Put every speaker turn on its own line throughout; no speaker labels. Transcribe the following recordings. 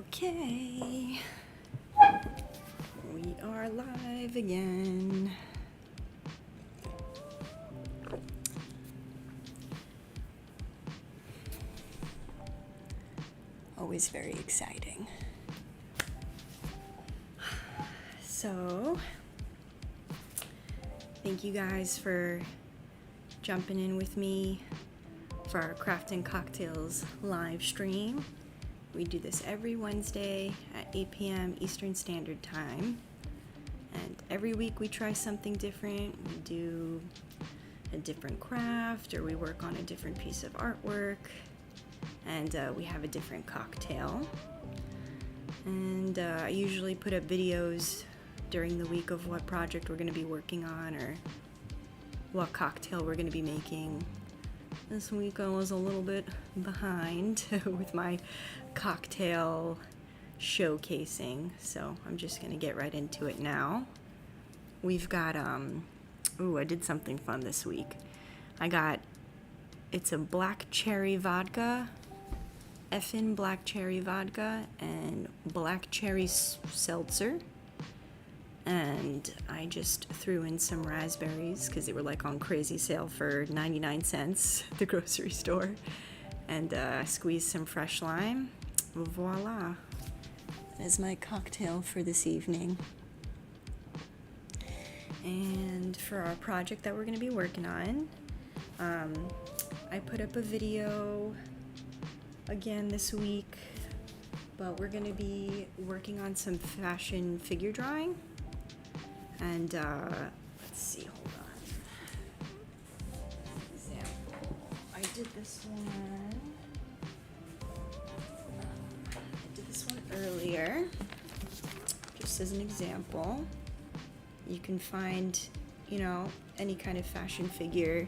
Okay, we are live again. Always very exciting. So, thank you guys for jumping in with me for our Crafting Cocktails live stream. We do this every Wednesday at 8 p.m. Eastern Standard Time. And every week we try something different. We do a different craft, or we work on a different piece of artwork, and we have a different cocktail. And I usually put up videos during the week of what project we're going to be working on or what cocktail we're going to be making. This week I was a little bit behind with my cocktail showcasing, so I'm just gonna get right into it now. We've got I did something fun this week. It's a black cherry vodka, effin' black cherry vodka, and black cherry seltzer. And I just threw in some raspberries because they were like on crazy sale for 99 cents at the grocery store. And squeezed some fresh lime. Voila. That is my cocktail for this evening. And for our project that we're going to be working on, I put up a video again this week, but we're going to be working on some fashion figure drawing. And let's see, hold on. Example. I did this one earlier, just as an example. You can find, any kind of fashion figure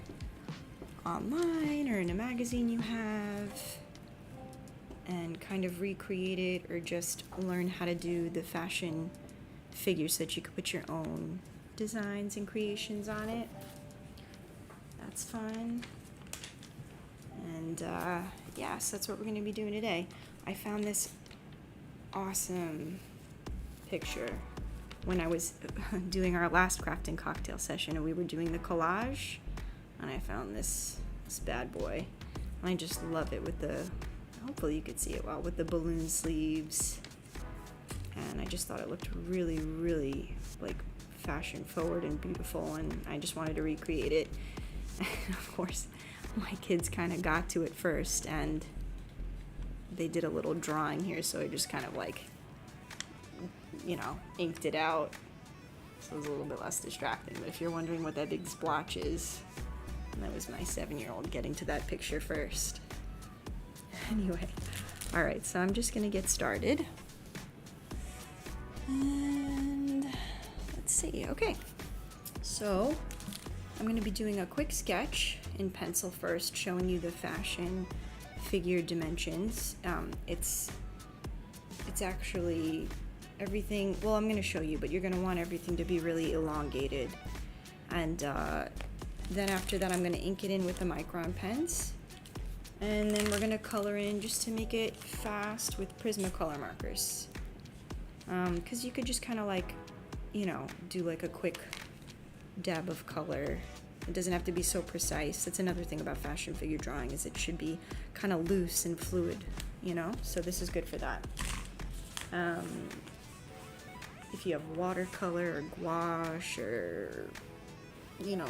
online or in a magazine you have, and kind of recreate it or just learn how to do the fashion figures so that you could put your own designs and creations on it. That's fun. And so that's what we're going to be doing today. I found this awesome picture when I was doing our last crafting cocktail session, and we were doing the collage, and I found this bad boy, and I just love it hopefully you could see it well, with the balloon sleeves. And I just thought it looked really, really like fashion forward and beautiful, and I just wanted to recreate it. And of course, my kids kind of got to it first, and they did a little drawing here, so I just kind of inked it out. So it was a little bit less distracting. But if you're wondering what that big splotch is, that was my 7-year-old getting to that picture first. Anyway, all right, so I'm just gonna get started. And let's see. Okay, so I'm going to be doing a quick sketch in pencil first, showing you the fashion figure dimensions. It's actually everything. Well, I'm going to show you, but you're going to want everything to be really elongated. And then after that, I'm going to ink it in with the Micron pens, and then we're going to color in just to make it fast with Prismacolor markers. Because you could just kind of do like a quick dab of color. It doesn't have to be so precise. That's another thing about fashion figure drawing, is it should be kind of loose and fluid, so this is good for that. If you have watercolor or gouache or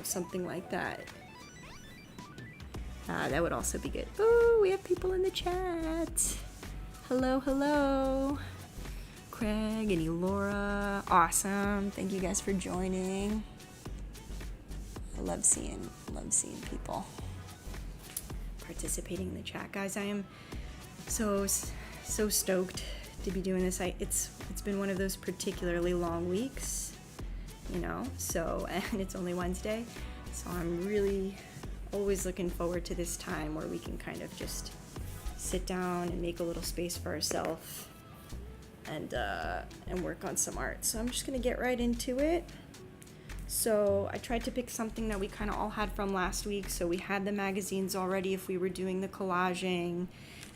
something like that, that would also be good. Oh, we have people in the chat. Hello. Craig and Elora, awesome. Thank you guys for joining. I love seeing people participating in the chat, guys. I am so stoked to be doing this. It's been one of those particularly long weeks, so, and it's only Wednesday, so I'm really always looking forward to this time where we can kind of just sit down and make a little space for ourselves and work on some art. So I'm just gonna get right into it. So I tried to pick something that we kind of all had from last week. So we had the magazines already if we were doing the collaging,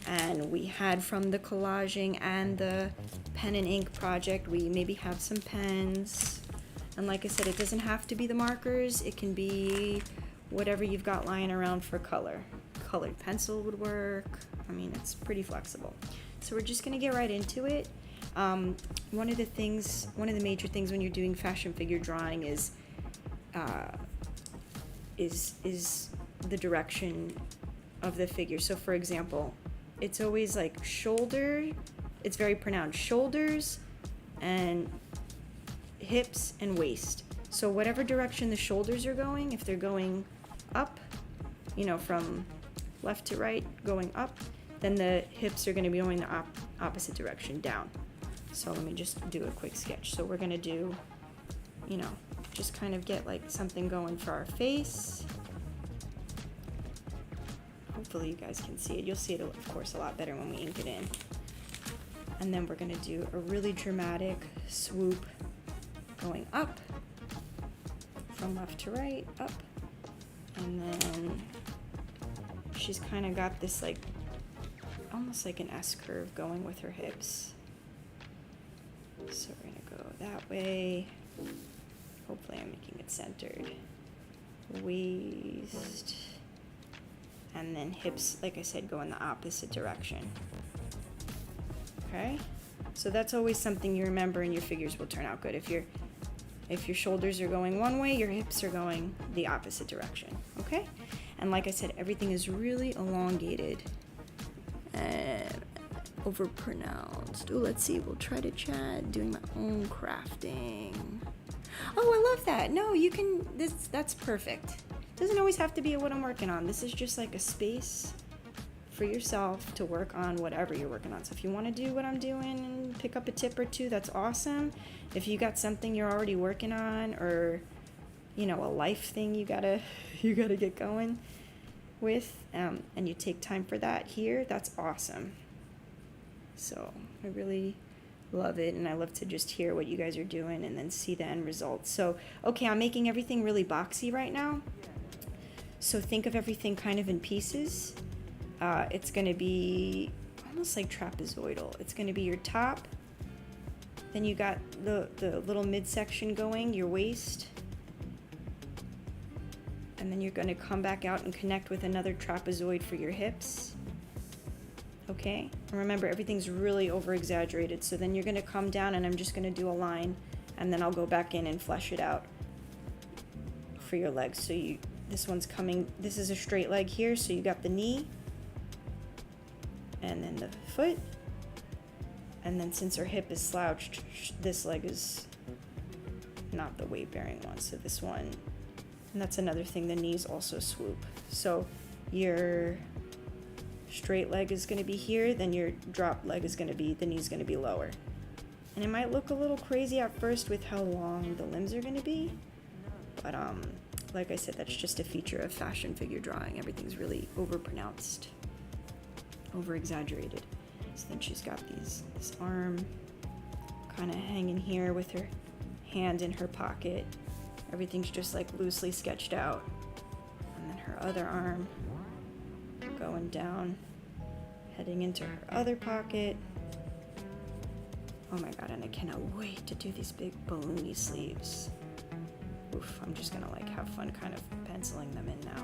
And we had from the collaging and the pen and ink project, we maybe have some pens. And like I said, it doesn't have to be the markers. It can be whatever you've got lying around for color. Colored pencil would work. I mean, it's pretty flexible. So we're just gonna get right into it. One of the major things when you're doing fashion figure drawing is the direction of the figure. So for example, it's always like shoulder, it's very pronounced, shoulders and hips and waist. So whatever direction the shoulders are going, if they're going up, you know, from left to right, going up, then the hips are going to be going the opposite direction, down. So let me just do a quick sketch. So we're going to do, you know, just kind of get like something going for our face. Hopefully you guys can see it. You'll see it, of course, a lot better when we ink it in. And then we're going to do a really dramatic swoop going up, from left to right, up. And then she's kind of got this like, almost like an S curve going with her hips. So we're going to go that way. Hopefully I'm making it centered. Waist. And then hips, like I said, go in the opposite direction. Okay? So that's always something you remember, and your figures will turn out good. If your shoulders are going one way, your hips are going the opposite direction. Okay? And like I said, everything is really elongated and overpronounced. Oh, let's see. We'll try to chat doing my own crafting. Oh, I love that. No, you can. That's perfect. Doesn't always have to be what I'm working on. This is just like a space for yourself to work on whatever you're working on. So if you want to do what I'm doing and pick up a tip or two, that's awesome. If you got something you're already working on, or you know, a life thing you gotta get going with, and you take time for that here, that's awesome. So I really love it, and I love to just hear what you guys are doing and then see the end result. So okay, I'm making everything really boxy right now. So think of everything kind of in pieces. It's going to be almost like trapezoidal. It's going to be your top, then you got the little midsection going, your waist, and then you're going to come back out and connect with another trapezoid for your hips. Okay? And remember, everything's really over exaggerated. So then you're going to come down, and I'm just going to do a line, and then I'll go back in and flesh it out for your legs. So this one's coming, this is a straight leg here, so you got the knee, and then the foot, and then since her hip is slouched, this leg is not the weight-bearing one, so this one, and that's another thing, the knees also swoop. So your straight leg is going to be here, then your drop leg is going to be, the knee's going to be lower. And it might look a little crazy at first with how long the limbs are going to be, but like I said, that's just a feature of fashion figure drawing. Everything's really overpronounced, over-exaggerated. So then she's got this arm kind of hanging here with her hand in her pocket. Everything's just like loosely sketched out. And then her other arm going down, heading into her other pocket. Oh my god, and I cannot wait to do these big balloony sleeves. Oof, I'm just gonna like have fun kind of penciling them in now.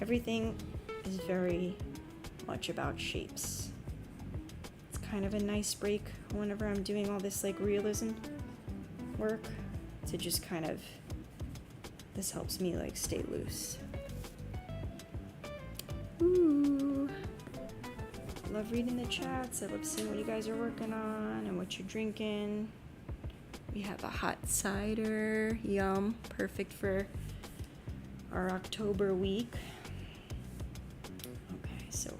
Everything is very much about shapes. It's kind of a nice break whenever I'm doing all this like realism work, to just kind of, this helps me like stay loose. Ooh. Love reading the chats. I love seeing what you guys are working on and what you're drinking. We have a hot cider. Yum. Perfect for our October week. Okay, so,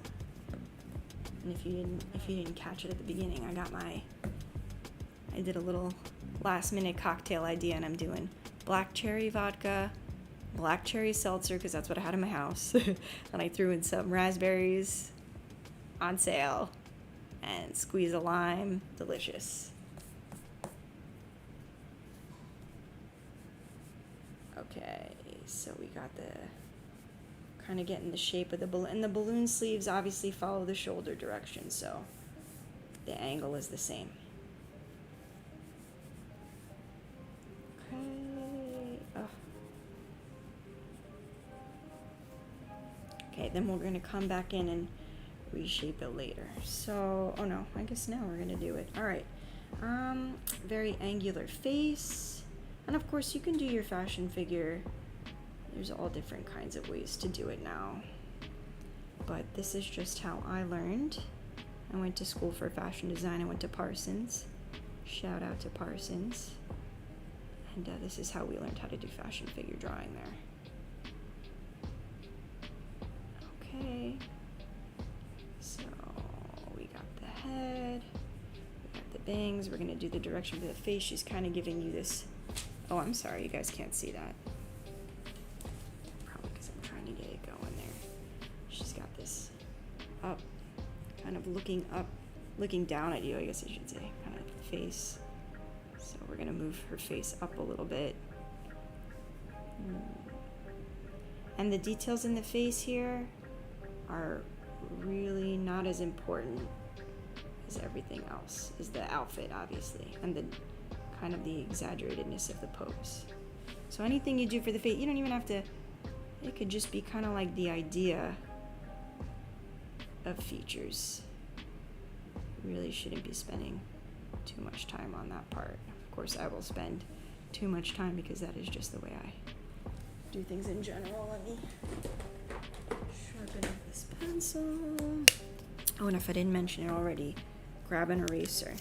and if you didn't catch it at the beginning, I did a little last minute cocktail idea, and I'm doing black cherry vodka, black cherry seltzer, because that's what I had in my house. And I threw in some raspberries on sale and squeeze a lime. Delicious. Okay, so we got the kind of getting the shape of the balloon. And the balloon sleeves obviously follow the shoulder direction, so the angle is the same. Okay. Oh. Okay, then we're going to come back in and reshape it later. So, oh no, I guess now we're going to do it. All right. Very angular face. And of course, you can do your fashion figure. There's all different kinds of ways to do it now. But this is just how I learned. I went to school for fashion design. I went to Parsons. Shout out to Parsons. And this is how we learned how to do fashion figure drawing there. Okay. So we got the head. We got the bangs. We're going to do the direction for the face. She's kind of giving you this. Oh, I'm sorry. You guys can't see that. Probably because I'm trying to get it going there. She's got this up, kind of looking up, looking down at you, I guess I should say, kind of face. So we're going to move her face up a little bit. And the details in the face here are really not as important as everything else, is the outfit, obviously, and the kind of the exaggeratedness of the pose. So anything you do for the face, you don't even have to, it could just be kind of like the idea of features. You really shouldn't be spending too much time on that part. Of course, I will spend too much time because that is just the way I do things in general. Let me sharpen up this pencil. Oh, and if I didn't mention it already, grab an eraser,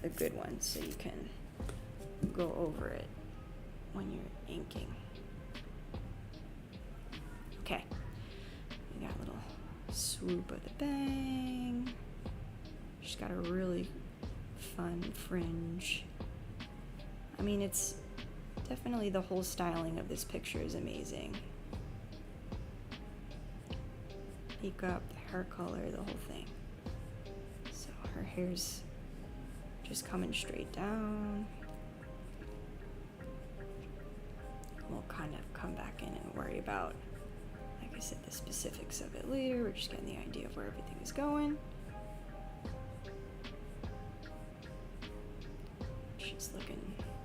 a good one, so you can go over it when you're inking. Okay, we got a little swoop of the bang. She's got a really fun fringe. I mean, it's definitely, the whole styling of this picture is amazing. Peek up, the hair color, the whole thing. So her hair's just coming straight down. We'll kind of come back in and worry about, like I said, the specifics of it later. We're just getting the idea of where everything is going. She's looking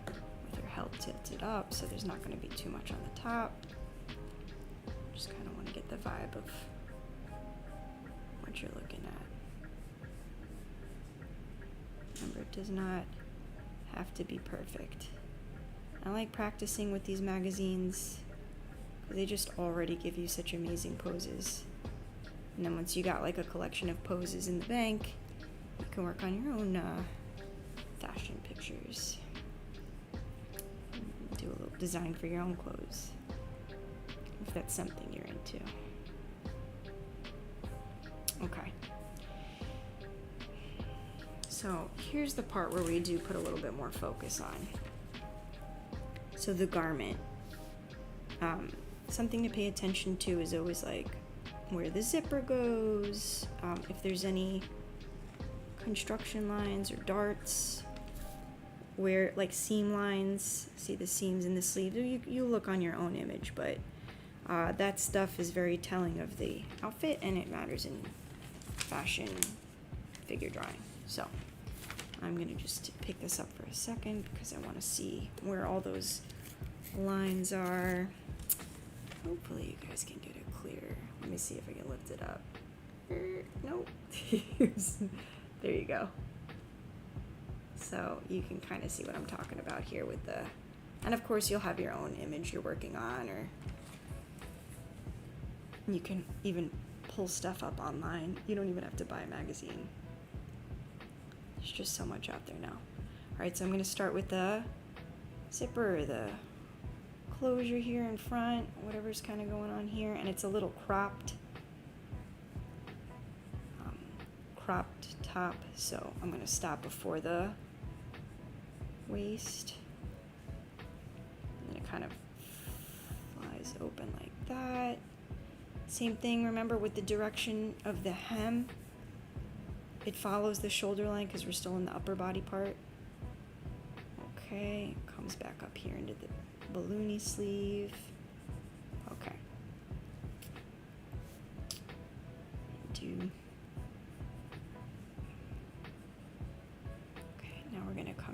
with her head tilted up, so there's not going to be too much on the top. Just kind of want to get the vibe of what you're looking at. Remember, it does not have to be perfect. I like practicing with these magazines because they just already give you such amazing poses. And then once you got like a collection of poses in the bank, you can work on your own fashion pictures. Do a little design for your own clothes, if that's something you're into. Okay. So here's the part where we do put a little bit more focus on. So the garment. Something to pay attention to is always like where the zipper goes, if there's any construction lines or darts, where like seam lines, see the seams in the sleeve. You look on your own image, but that stuff is very telling of the outfit, and it matters in fashion figure drawing. So I'm gonna just pick this up for a second because I want to see where all those lines are. Hopefully you guys can get it clear. Let me see if I can lift it up. Nope. There you go. So you can kind of see what I'm talking about here with the, and of course you'll have your own image you're working on, or you can even pull stuff up online. You don't even have to buy a magazine. There's just so much out there now. All right, so I'm going to start with the zipper, the closure here in front, whatever's kind of going on here, and it's a little cropped top, so I'm going to stop before the waist, and it kind of flies open like that. Same thing, remember, with the direction of the hem, it follows the shoulder line because we're still in the upper body part. Okay, comes back up here into the balloony sleeve. Okay.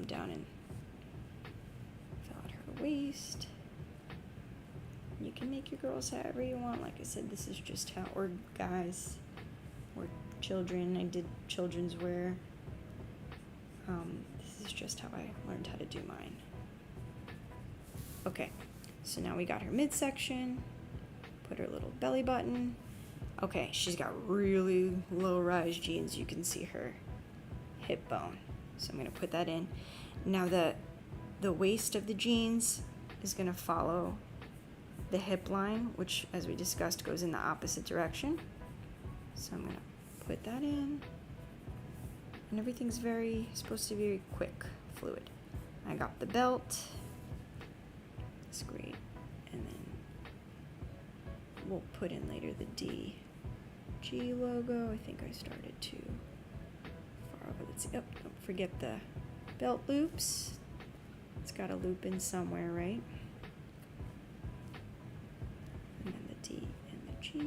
down and fill out her waist. You can make your girls however you want. Like I said, this is just how, or guys, or children. I did children's wear. This is just how I learned how to do mine. Okay, so now we got her midsection. Put her little belly button. Okay, she's got really low rise jeans. You can see her hip bone. So I'm gonna put that in. Now the waist of the jeans is gonna follow the hip line, which as we discussed goes in the opposite direction. So I'm gonna put that in. And everything's supposed to be very quick, fluid. I got the belt. That's great. And then we'll put in later the DG logo. I think I started too far over. Let's see. Oh, don't forget the belt loops. It's got a loop in somewhere, right? And then the D and the G.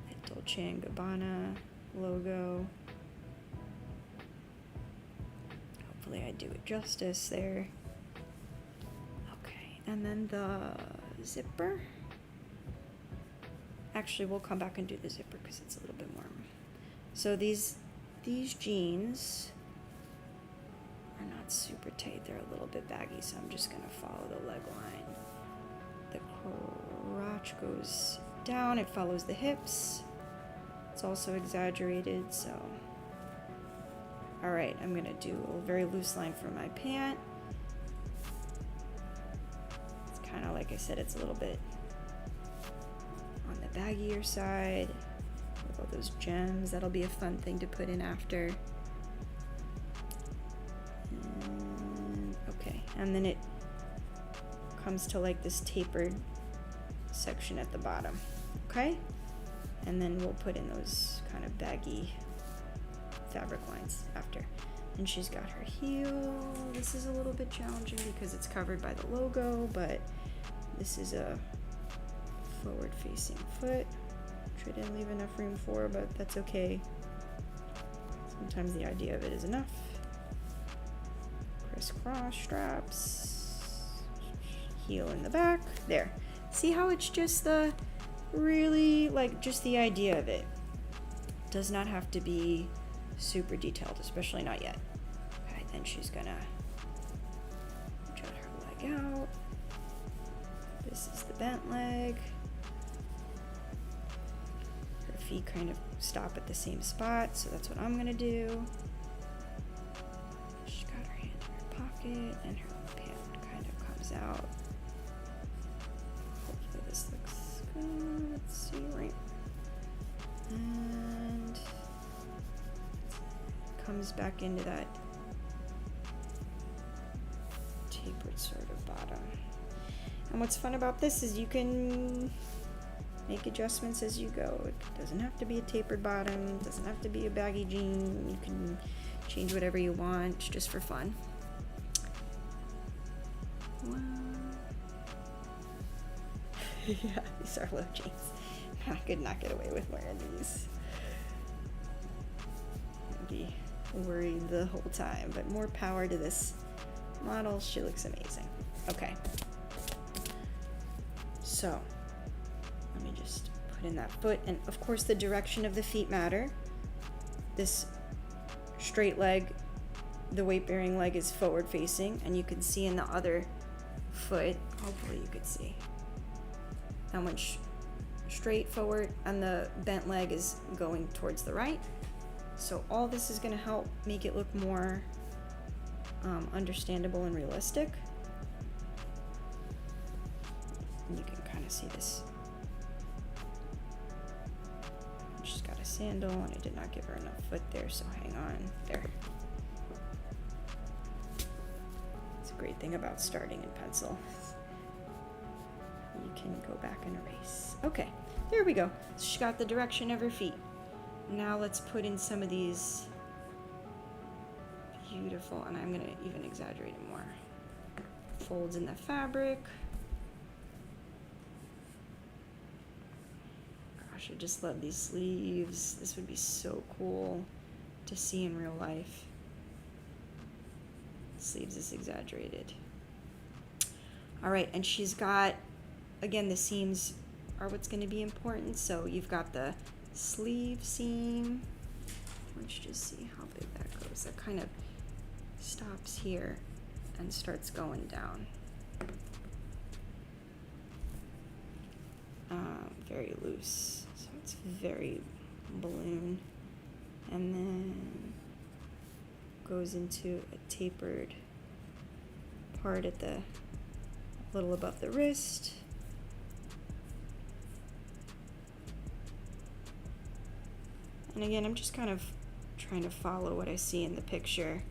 The Dolce & Gabbana logo. Hopefully I do it justice there. Okay, and then the zipper. Actually, we'll come back and do the zipper because it's a little bit more. So these jeans are not super tight. They're a little bit baggy, so I'm just gonna follow the leg line. The crotch goes down. It follows the hips. It's also exaggerated, so. All right, I'm gonna do a very loose line for my pant. It's kind of like I said, it's a little bit on the baggier side with all those gems. That'll be a fun thing to put in after. Okay, and then it comes to like this tapered section at the bottom, okay? And then we'll put in those kind of baggy fabric lines after. And she's got her heel. This is a little bit challenging because it's covered by the logo, but this is a forward-facing foot, which I didn't leave enough room for, but that's okay. Sometimes the idea of it is enough. Crisscross straps. Heel in the back. There. See how it's just the really, like, just the idea of it. Does not have to be super detailed, especially not yet. Okay, then she's gonna jut her leg out. This is the bent leg. Her feet kind of stop at the same spot, so that's what I'm gonna do. She's got her hand in her pocket, and her pant kind of comes out. Hopefully this looks good. Let's see, right? And comes back into that tapered sort of bottom. And what's fun about this is you can make adjustments as you go. It doesn't have to be a tapered bottom, it doesn't have to be a baggy jean. You can change whatever you want just for fun. Wow. Yeah, these are low jeans. I could not get away with wearing these. I'd be worried the whole time, but more power to this model. She looks amazing. Okay. So, let me just put in that foot, and of course the direction of the feet matter. This straight leg, the weight-bearing leg is forward facing, and you can see in the other foot, hopefully you could see, how much straight forward, and the bent leg is going towards the right. So all this is going to help make it look more understandable and realistic. And you can kind of see this. She's got a sandal, and I did not give her enough foot there, so hang on. There. It's a great thing about starting in pencil. You can go back and erase. Okay, there we go. She's got the direction of her feet. Now let's put in some of these beautiful, and I'm gonna even exaggerate it more, folds in the fabric. Gosh, I just love these sleeves. This would be so cool to see in real life. sleeves is exaggerated. All right, and she's got, again, the seams are what's going to be important. So you've got the sleeve seam. Let's just see how big that goes. That kind of stops here and starts going down. Very loose, so it's very balloon, and then goes into a tapered part at the little above the wrist. And again, I'm just kind of trying to follow what I see in the picture,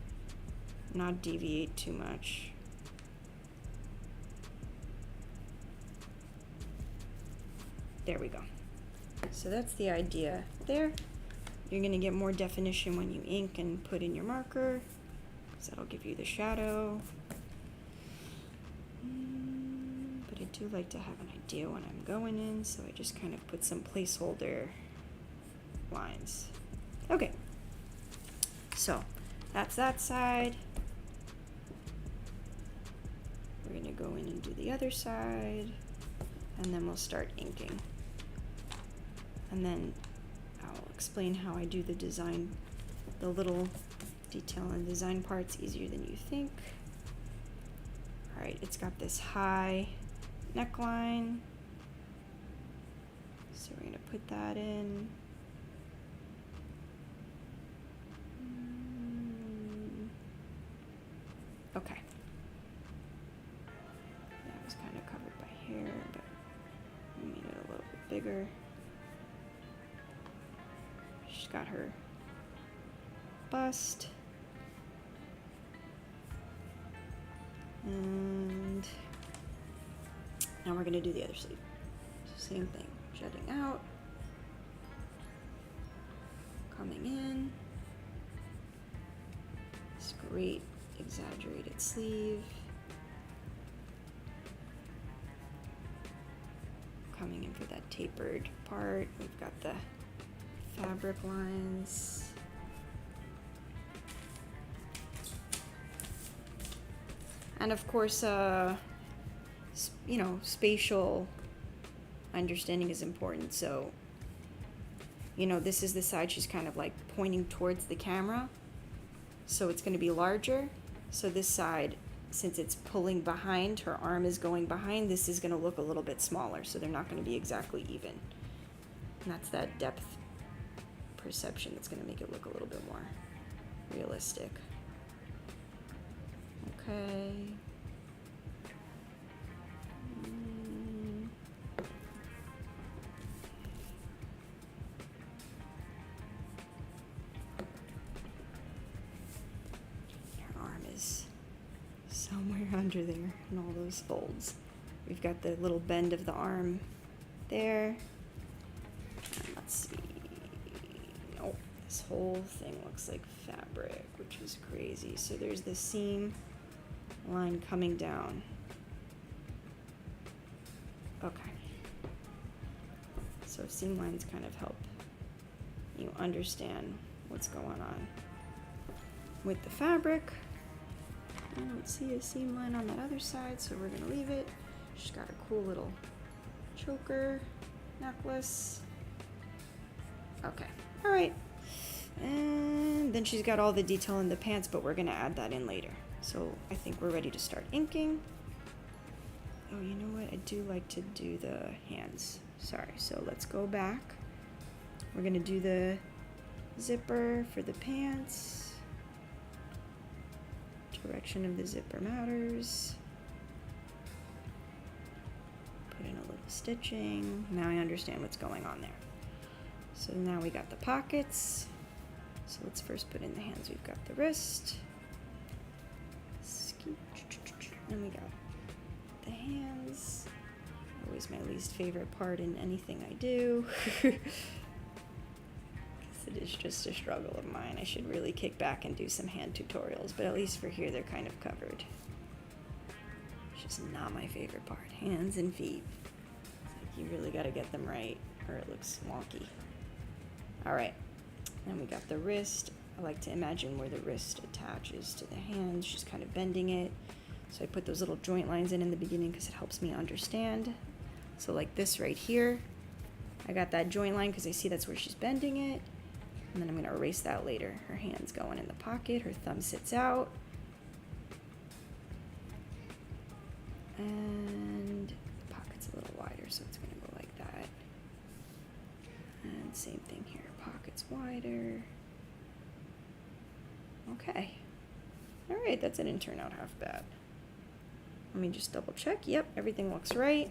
not deviate too much. There we go. So that's the idea there. You're gonna get more definition when you ink and put in your marker, because that'll give you the shadow. But I do like to have an idea when I'm going in, so I just kind of put some placeholder lines. Okay, so that's that side. We're gonna go in and do the other side, and then we'll start inking. And then I'll explain how I do the design, the little detail and design parts easier than you think. All right, it's got this high neckline, so we're gonna put that in. Okay. That was kind of covered by hair, but we made it a little bit bigger. She's got her bust. And now we're gonna do the other sleeve. So same thing, jutting out, coming in. This great exaggerated sleeve. Coming in for that tapered part. We've got the fabric lines. And of course, you know, spatial understanding is important. So, you know, this is the side she's kind of like pointing towards the camera. So it's going to be larger. So this side, since it's pulling behind, her arm is going behind, this is going to look a little bit smaller. So they're not going to be exactly even. And that's that depth perception that's going to make it look a little bit more realistic. Okay. Her arm is somewhere under there in all those folds. We've got the little bend of the arm there. And let's see. Oh, this whole thing looks like fabric, which is crazy. So there's the seam line coming down. Okay. So seam lines kind of help you understand what's going on with the fabric. I don't see a seam line on that other side, so we're gonna leave it. She's got a cool little choker necklace. Okay, all right. And then she's got all the detail in the pants, but we're gonna add that in later. So I think we're ready to start inking. Oh, you know what? I do like to do the hands. Sorry, so let's go back. We're gonna do the zipper for the pants. Direction of the zipper matters. Put in a little stitching. Now I understand what's going on there. So now we got the pockets. So let's first put in the hands. We've got the wrist. Then we got the hands. Always my least favorite part in anything I do. Because it is just a struggle of mine. I should really kick back and do some hand tutorials, but at least for here they're kind of covered. It's just not my favorite part. Hands and feet. It's like you really got to get them right or it looks wonky. All right. Then we got the wrist. I like to imagine where the wrist attaches to the hand. She's kind of bending it. So I put those little joint lines in the beginning because it helps me understand. So like this right here, I got that joint line because I see that's where she's bending it. And then I'm going to erase that later. Her hand's going in the pocket. Her thumb sits out. And the pocket's a little wider, so it's going to go like that. And same thing here. Pocket's wider. Okay. All right, that didn't turn out half bad. Let me just double check. Yep, everything looks right.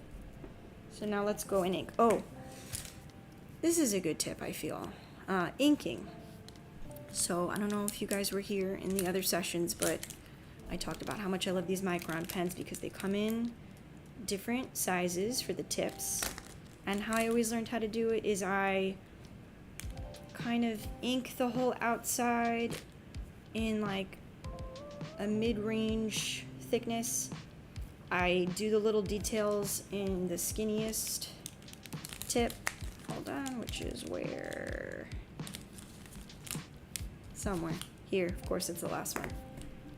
So now let's go and ink. Oh, this is a good tip, I feel. Inking. So I don't know if you guys were here in the other sessions, but I talked about how much I love these Micron pens because they come in different sizes for the tips. And how I always learned how to do it is I kind of ink the whole outside in like a mid-range thickness. I do the little details in the skinniest tip. Hold on, which is where? Somewhere. Here, of course, it's the last one.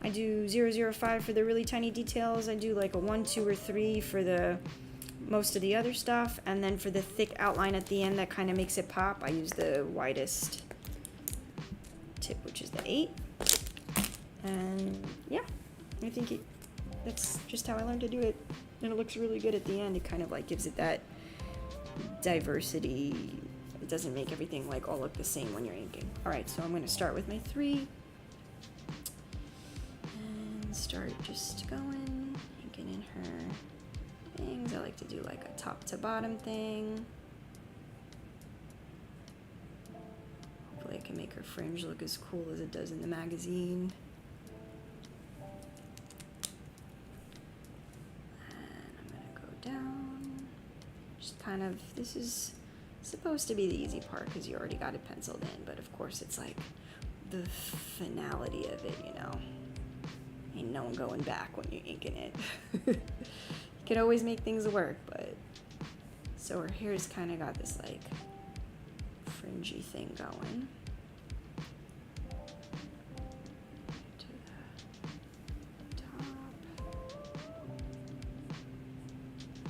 I do 005 for the really tiny details. I do like a 1, 2, or 3 for the most of the other stuff. And then for the thick outline at the end that kind of makes it pop, I use the widest tip, which is the 8. And yeah, I think that's just how I learned to do it. And it looks really good at the end. It kind of like gives it that diversity. It doesn't make everything like all look the same when you're inking. All right, so I'm going to start with my 3 and start just going, inking in her things. I like to do like a top to bottom thing. Hopefully I can make her fringe look as cool as it does in the magazine. Down, just kind of, this is supposed to be the easy part because you already got it penciled in, but of course it's like the finality of it, you know. Ain't no one going back when you're inking it. You can always make things work, but so her hair's kind of got this like fringy thing going.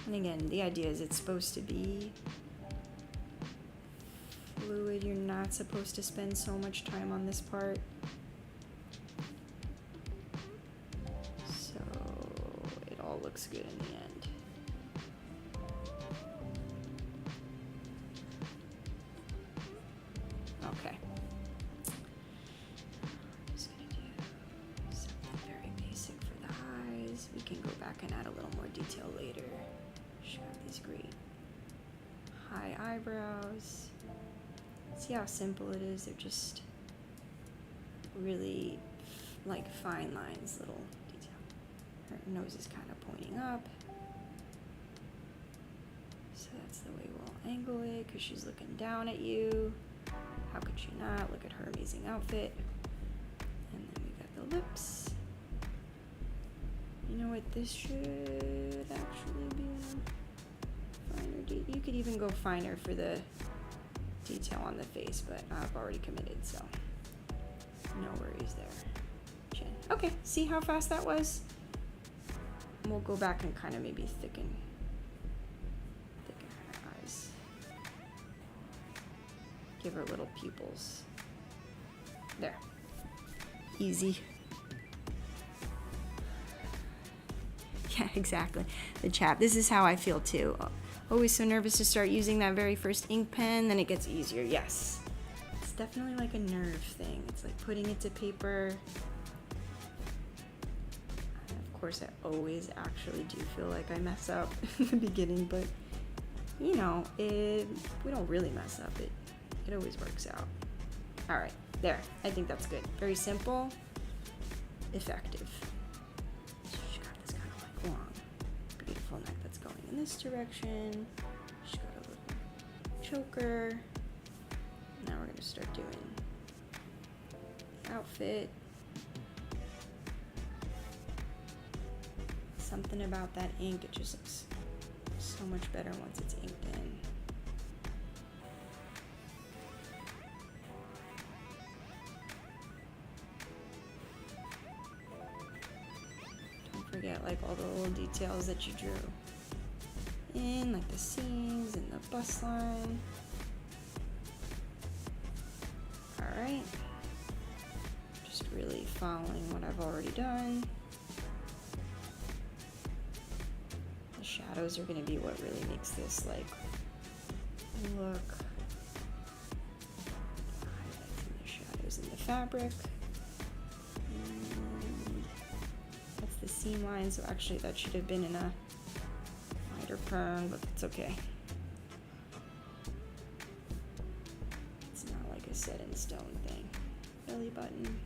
And again, the idea is it's supposed to be fluid. You're not supposed to spend so much time on this part. So it all looks good in the end. Okay. I'm just gonna do something very basic for the eyes. We can go back and add a little more detail later. She's got these great high eyebrows. See how simple it is? They're just really like fine lines, little detail. Her nose is kind of pointing up. So that's the way we'll angle it because she's looking down at you. How could she not? Look at her amazing outfit. And then we got the lips. You know what? This should actually be finer. You could even go finer for the detail on the face, but I've already committed, so no worries there. Chin. Okay, see how fast that was? We'll go back and kind of maybe thicken her eyes. Give her little pupils. There. Easy. Yeah, exactly. The chap. This is how I feel too. Always so nervous to start using that very first ink pen, then it gets easier. Yes. It's definitely like a nerve thing. It's like putting it to paper. And of course, I always actually do feel like I mess up in the beginning, but you know, we don't really mess up. It always works out. All right, there. I think that's good. Very simple, effective. She's got this kind of like long, beautiful neck that's going in this direction. She's got a little choker. Now we're gonna start doing the outfit. Something about that ink, it just looks so much better once it's inked in. forget like all the little details that you drew in, like the seams and the bust line. Alright. Just really following what I've already done. The shadows are going to be what really makes this like look. Highlighting the shadows in the fabric. And that's the seam line, so actually that should have been in a lighter perm, but it's okay. It's not like a set in stone thing. Belly button.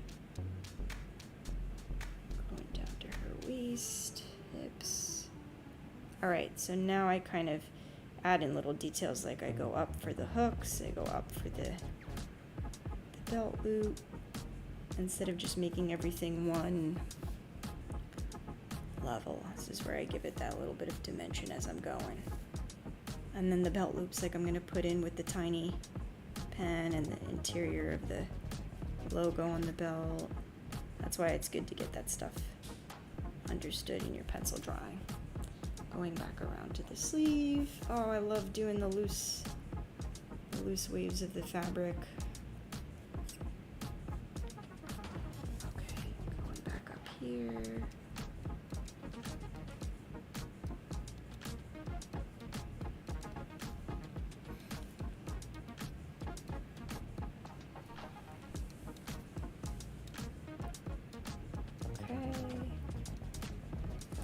Going down to her waist, hips. Alright, so now I kind of add in little details, like I go up for the hooks, I go up for the belt loop, instead of just making everything one level. This is where I give it that little bit of dimension as I'm going. And then the belt loops, like I'm going to put in with the tiny pen and the interior of the logo on the belt. That's why it's good to get that stuff understood in your pencil drawing. Going back around to the sleeve. Oh, I love doing the loose waves of the fabric. Okay, going back up here.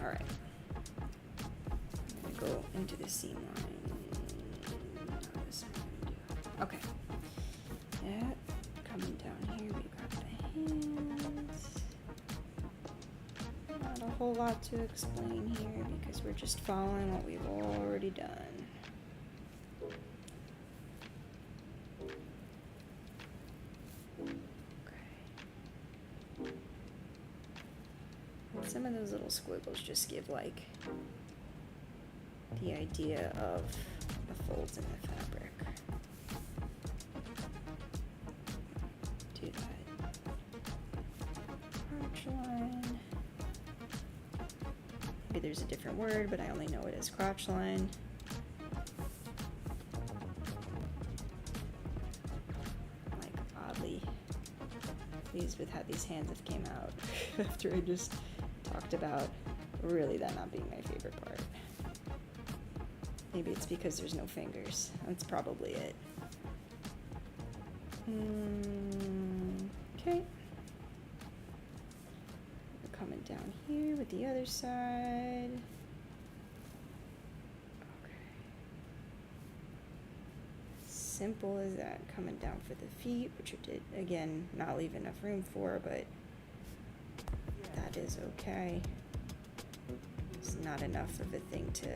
Alright. I'm gonna go into the seam line. Not this one. Okay. Yeah. Coming down here, we got the hands. Not a whole lot to explain here because we're just following what we've already done. Some of those little squiggles just give like the idea of the folds in the fabric. Do that crotch line. Maybe there's a different word, but I only know it as crotch line. I'm like oddly pleased with how these hands have came out after I just talked about really that not being my favorite part. Maybe it's because there's no fingers. That's probably it. Okay. We're coming down here with the other side. Okay. Simple as that. Coming down for the feet, which I did, again, not leave enough room for, but that is okay. It's not enough of a thing to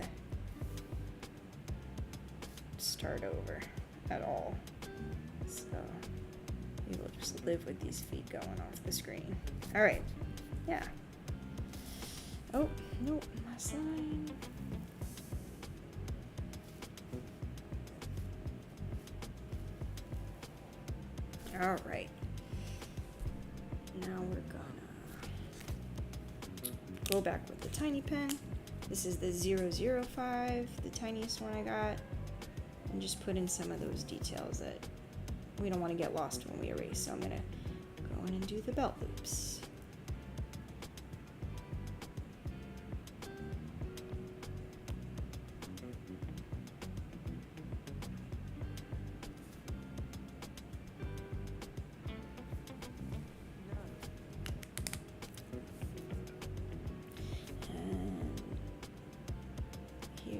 start over at all. So we will just live with these feet going off the screen. All right. Yeah. Oh, nope. Last line. All right. Now we're gonna go back with the tiny pen. This is the 005, the tiniest one I got, and just put in some of those details that we don't want to get lost when we erase. So I'm gonna go in and do the belt loops.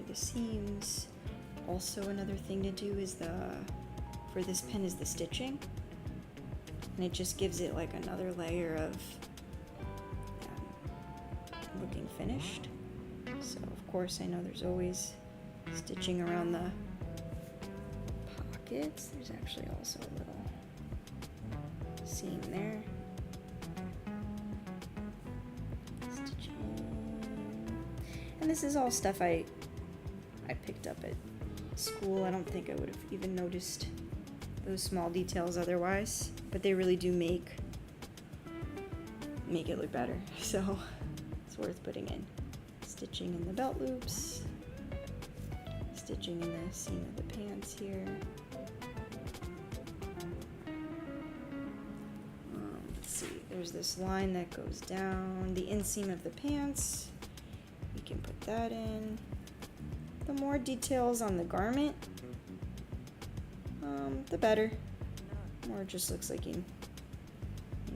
The seams. Also another thing to do is for this pen is the stitching, and it just gives it like another layer of looking finished. So of course I know there's always stitching around the pockets. There's actually also a little seam there. Stitching. And this is all stuff I picked up at school. I don't think I would have even noticed those small details otherwise, but they really do make it look better. So it's worth putting in. Stitching in the belt loops, stitching in the seam of the pants here. Let's see, there's this line that goes down the inseam of the pants. We can put that in. The more details on the garment, the better. More it just looks like you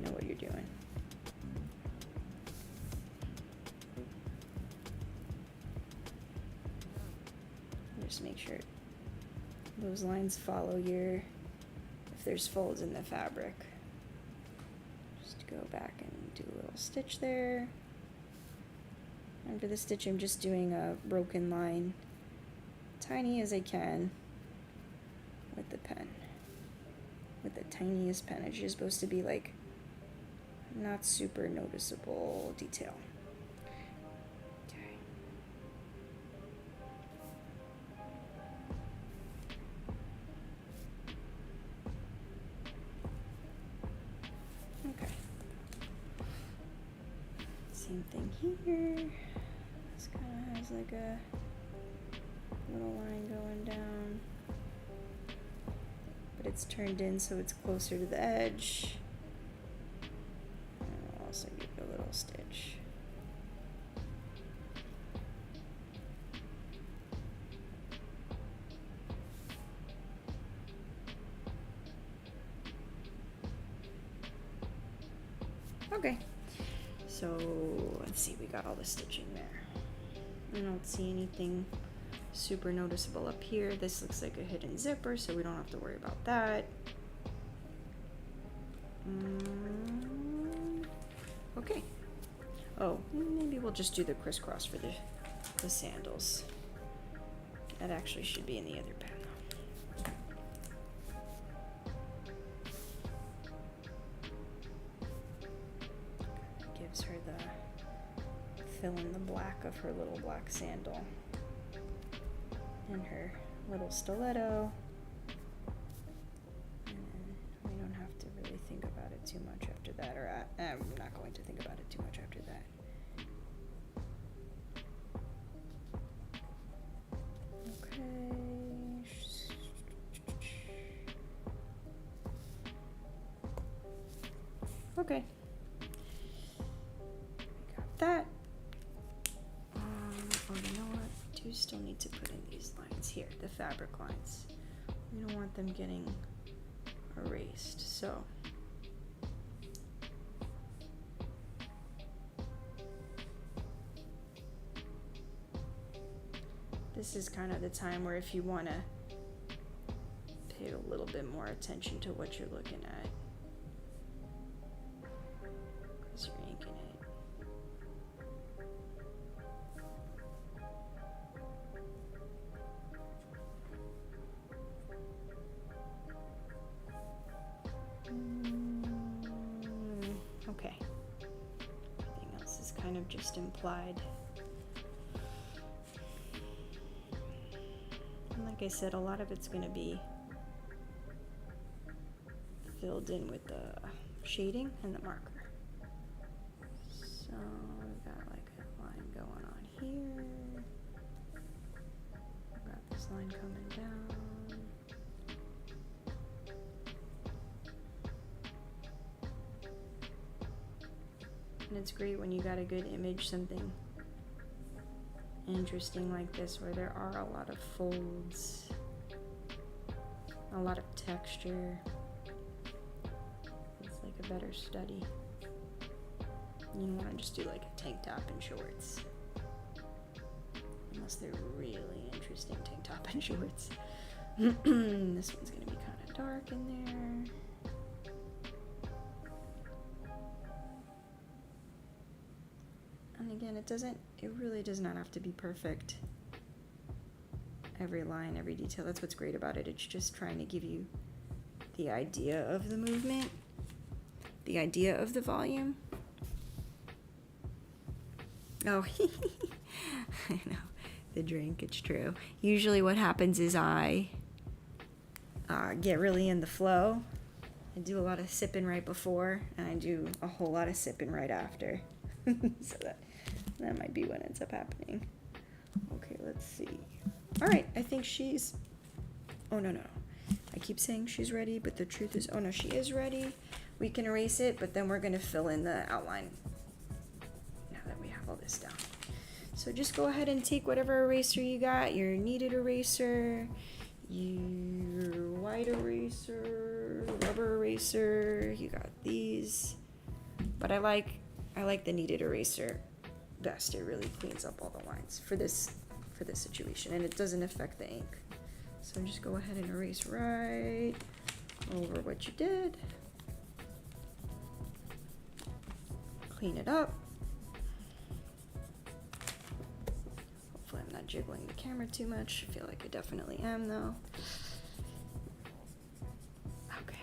know what you're doing. Just make sure those lines follow if there's folds in the fabric. Just go back and do a little stitch there. And for the stitch, I'm just doing a broken line, tiny as I can, with the pen. With the tiniest pen. It's just supposed to be like not super noticeable detail. Okay. Same thing here. This kind of has like a little line going down, but it's turned in so it's closer to the edge. And I'll also give it a little stitch. Okay, so let's see, we got all the stitching there. I don't see anything super noticeable up here. This looks like a hidden zipper, so we don't have to worry about that. Okay. Oh, maybe we'll just do the crisscross for the sandals. That actually should be in the other pen. Gives her the fill in the black of her little black sandal and her little stiletto, and then we don't have to really think about it too much after that, or I'm not going to think about it too much after that. Okay. Got that. Oh, you know what? I do still need to put in these lines here, the fabric lines. We don't want them getting erased, so. This is kind of the time where if you want to pay a little bit more attention to what you're looking at. Because you're inking it. Okay. Everything else is kind of just implied. And like I said, a lot of it's going to be filled in with the shading and the marker. So we've got like a line going on here. We've got this line coming down. And it's great when you got a good image, something interesting like this where there are a lot of folds, a lot of texture. It's like a better study. You don't want to just do like a tank top and shorts, unless they're really interesting tank top and shorts. This one's going to be kind of dark in there. And again, it really does not have to be perfect. Every line, every detail, that's what's great about it. It's just trying to give you the idea of the movement, the idea of the volume. Oh, I know, the drink, it's true. Usually what happens is I get really in the flow. I do a lot of sipping right before, and I do a whole lot of sipping right after. So That might be what ends up happening. Okay, let's see. All right, I think she's, oh no. I keep saying she's ready, but the truth is, oh no, she is ready. We can erase it, but then we're gonna fill in the outline now that we have all this down. So just go ahead and take whatever eraser you got, your kneaded eraser, your white eraser, rubber eraser, you got these. But I like the kneaded eraser best. It really cleans up all the lines for this situation, and it doesn't affect the ink. So just go ahead and erase right over what you did. Clean it up. Hopefully I'm not jiggling the camera too much. I feel like I definitely am though. Okay.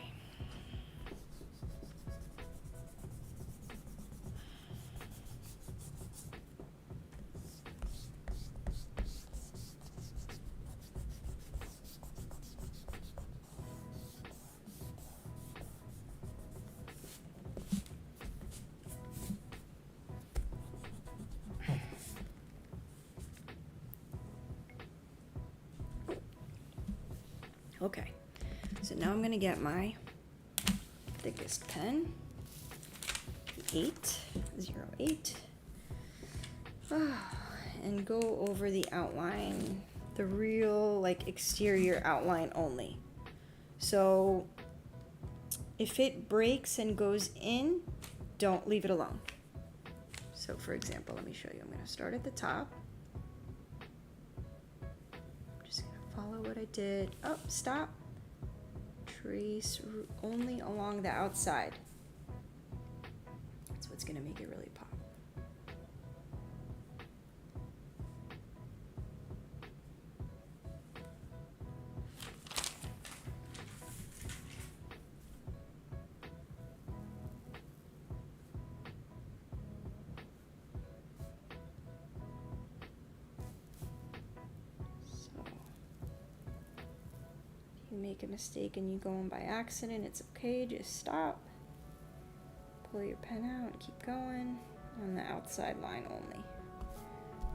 Okay, so now I'm gonna get my thickest pen, 808, and go over the outline, the real like exterior outline only. So if it breaks and goes in, don't leave it alone. So for example, let me show you. I'm gonna start at the top. Follow what I did. Oh, stop. Trace only along the outside. That's what's gonna make it really pop. Make a mistake and you go in by accident, it's okay, just stop, pull your pen out and keep going on the outside line only.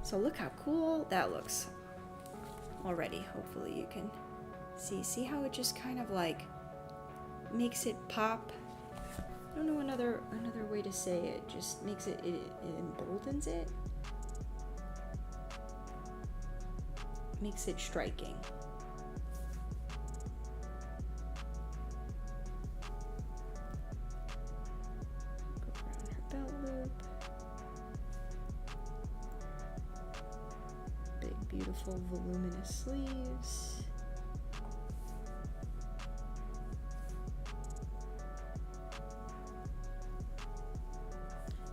So look how cool that looks already. Hopefully you can see how it just kind of like makes it pop. I don't know another way to say it, just makes it emboldens it, makes it striking. Beautiful voluminous sleeves.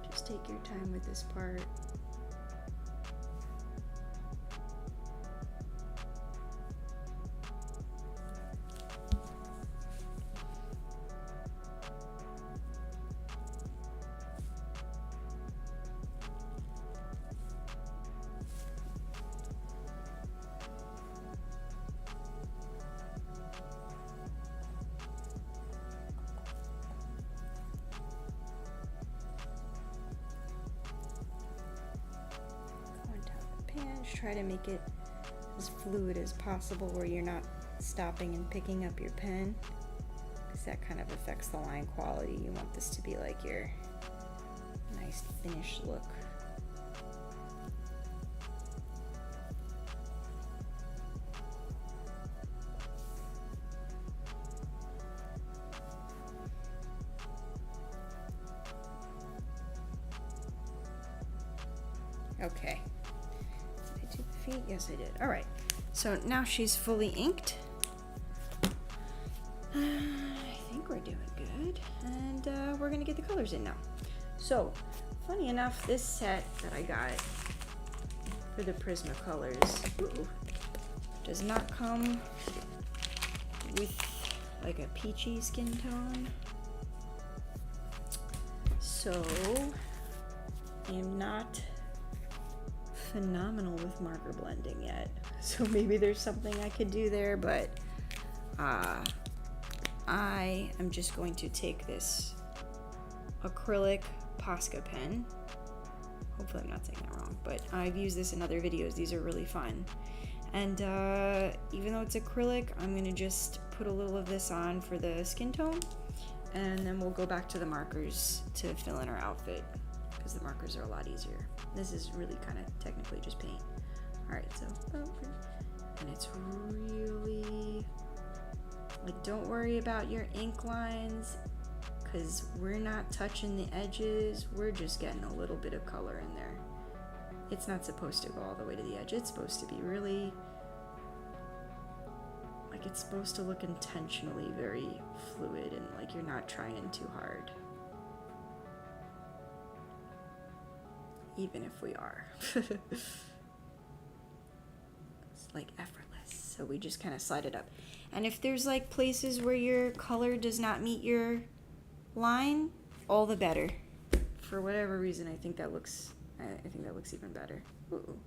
Just take your time with this part. Try to make it as fluid as possible where you're not stopping and picking up your pen, because that kind of affects the line quality. You want this to be like your nice finished look. Okay. Feet? Yes, I did. All right. So now she's fully inked. I think we're doing good. And we're going to get the colors in now. So, funny enough, this set that I got for the Prismacolors does not come with like a peachy skin tone. So, I am not phenomenal with marker blending yet, so maybe there's something I could do there, but I am just going to take this acrylic Posca pen, Hopefully I'm not saying that wrong, but I've used this in other videos. These are really fun. And even though it's acrylic, I'm gonna just put a little of this on for the skin tone, and then we'll go back to the markers to fill in our outfit, because the markers are a lot easier. This is really kind of technically just paint. All right, so, and it's really, like, don't worry about your ink lines, because we're not touching the edges. We're just getting a little bit of color in there. It's not supposed to go all the way to the edge. It's supposed to be really, like, it's supposed to look intentionally very fluid and like you're not trying too hard. Even if we are. It's like effortless. So we just kind of slide it up. And if there's like places where your color does not meet your line, all the better. For whatever reason, I think that looks even better. Ooh.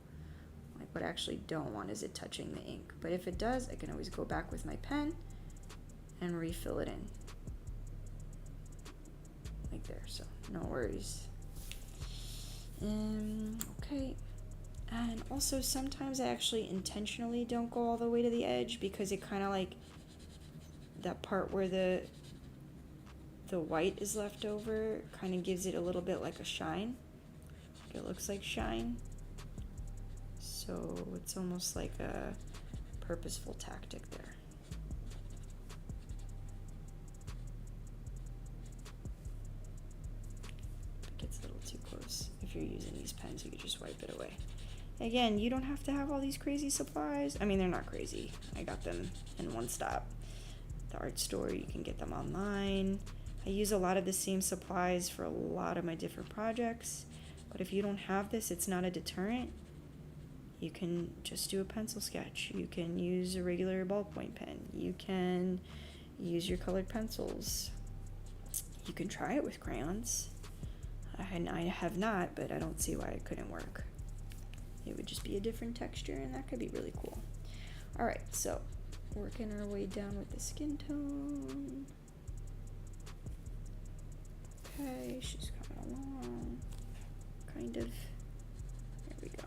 Like, what I actually don't want is it touching the ink. But if it does, I can always go back with my pen and refill it in. Like there, so no worries. Okay. And also sometimes I actually intentionally don't go all the way to the edge, because it kind of like that part where the white is left over kind of gives it a little bit like a shine. It looks like shine. So it's almost like a purposeful tactic there. It gets a little too close. If you're using these pens, you can just wipe it away. Again, you don't have to have all these crazy supplies. I mean, they're not crazy. I got them in one stop. The art store, you can get them online. I use a lot of the same supplies for a lot of my different projects. But if you don't have this, it's not a deterrent. You can just do a pencil sketch. You can use a regular ballpoint pen. You can use your colored pencils. You can try it with crayons. I have not, but I don't see why it couldn't work. It would just be a different texture, and that could be really cool. All right, so working our way down with the skin tone. Okay, she's coming along. Kind of. There we go.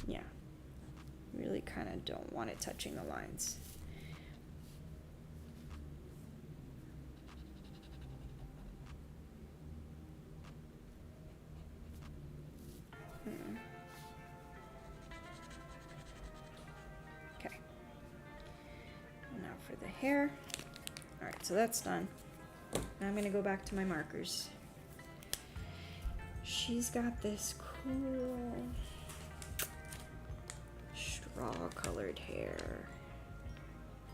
Yeah. Really kind of don't want it touching the lines. Okay. Now for the hair. All right, so that's done. Now I'm going to go back to my markers. She's got this cool straw colored hair.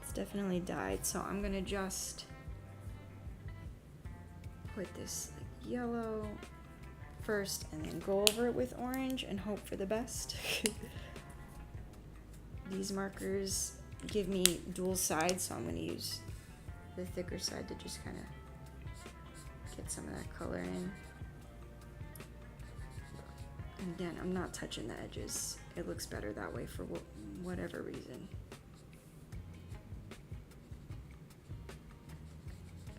It's definitely dyed, so I'm gonna just put this like yellow first and then go over it with orange and hope for the best. These markers give me dual sides, so I'm gonna use the thicker side to just kind of get some of that color in. And again, I'm not touching the edges. It looks better that way for whatever reason.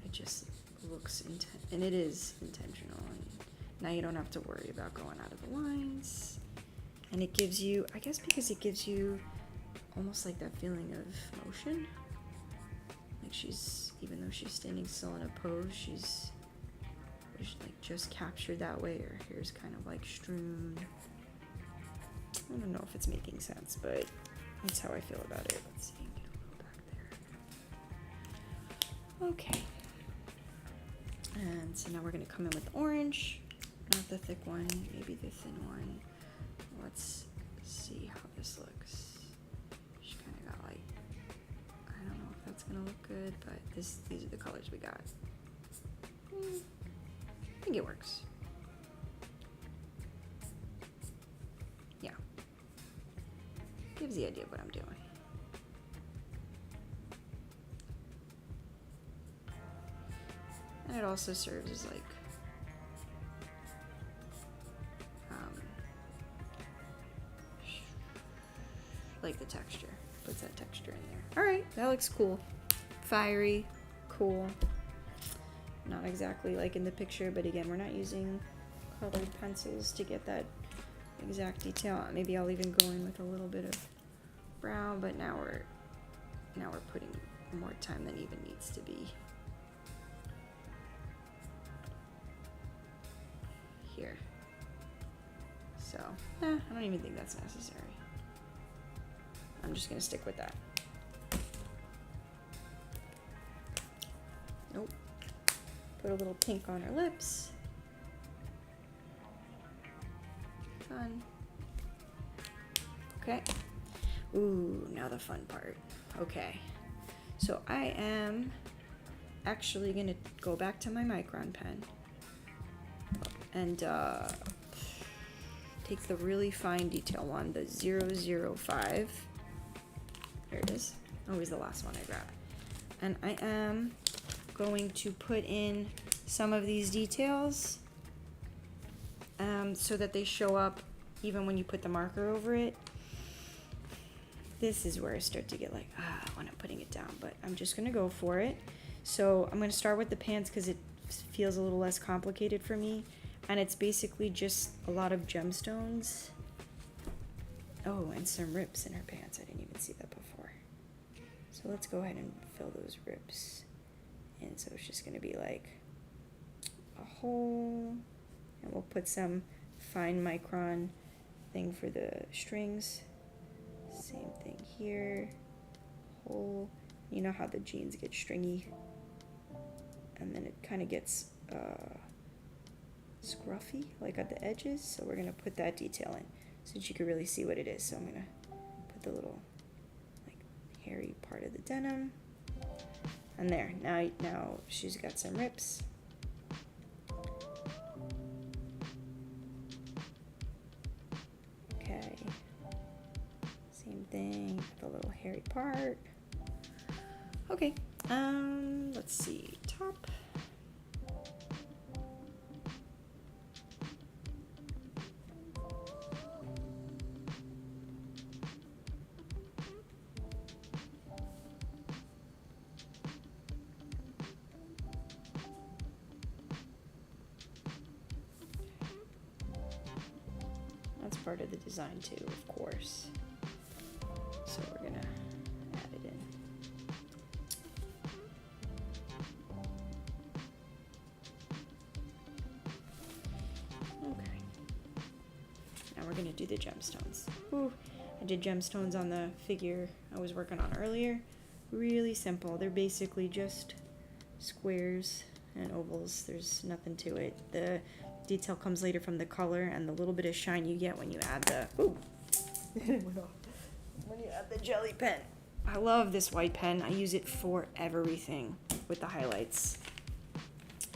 It just looks and it is intentional. And now you don't have to worry about going out of the lines. And it gives you, I guess because it gives you almost like that feeling of motion. Like she's, even though she's standing still in a pose, she's like just captured that way. Her hair's kind of like strewn. I don't know if it's making sense, but that's how I feel about it. Let's see, get a little back there. Okay. And so now we're gonna come in with orange, not the thick one, maybe the thin one. Let's see how this looks. She kind of got like, I don't know if that's gonna look good, but these are the colors we got. I think it works. Yeah. Gives the idea of what I'm doing. And it also serves as like the texture. Puts that texture in there. Alright, that looks cool. Fiery, cool. Not exactly like in the picture, but again, we're not using colored pencils to get that exact detail. Maybe I'll even go in with a little bit of brown, but now we're putting more time than even needs to be here. So, I don't even think that's necessary. I'm just gonna stick with that. Nope. Put a little pink on her lips. Fun. Okay. Ooh, now the fun part. Okay. So I am actually gonna go back to my Micron pen and take the really fine detail one, the 005. There it is. Always the last one I grab. And I am going to put in some of these details so that they show up even when you put the marker over it. This is where I start to get like, when I'm putting it down, but I'm just gonna go for it. So I'm gonna start with the pants because it feels a little less complicated for me. And it's basically just a lot of gemstones. Oh, and some rips in her pants. I didn't even see that before. So let's go ahead and fill those rips in. So it's just gonna be like a hole, and we'll put some fine micron thing for the strings. Same thing here, hole. You know how the jeans get stringy, and then it kind of gets scruffy, like at the edges. So we're gonna put that detail in so that you can really see what it is. So I'm gonna put the little like hairy part of the denim, and there. Now she's got some rips. Okay. Same thing, the little hairy part. Okay, let's see, top. That's part of the design too, of course. So we're gonna add it in. Okay. Now we're gonna do the gemstones. Ooh, I did gemstones on the figure I was working on earlier. Really simple. They're basically just squares and ovals. There's nothing to it. The detail comes later from the color and the little bit of shine you get when you add the, ooh, it went off. When you add the jelly pen. I love this white pen. I use it for everything with the highlights.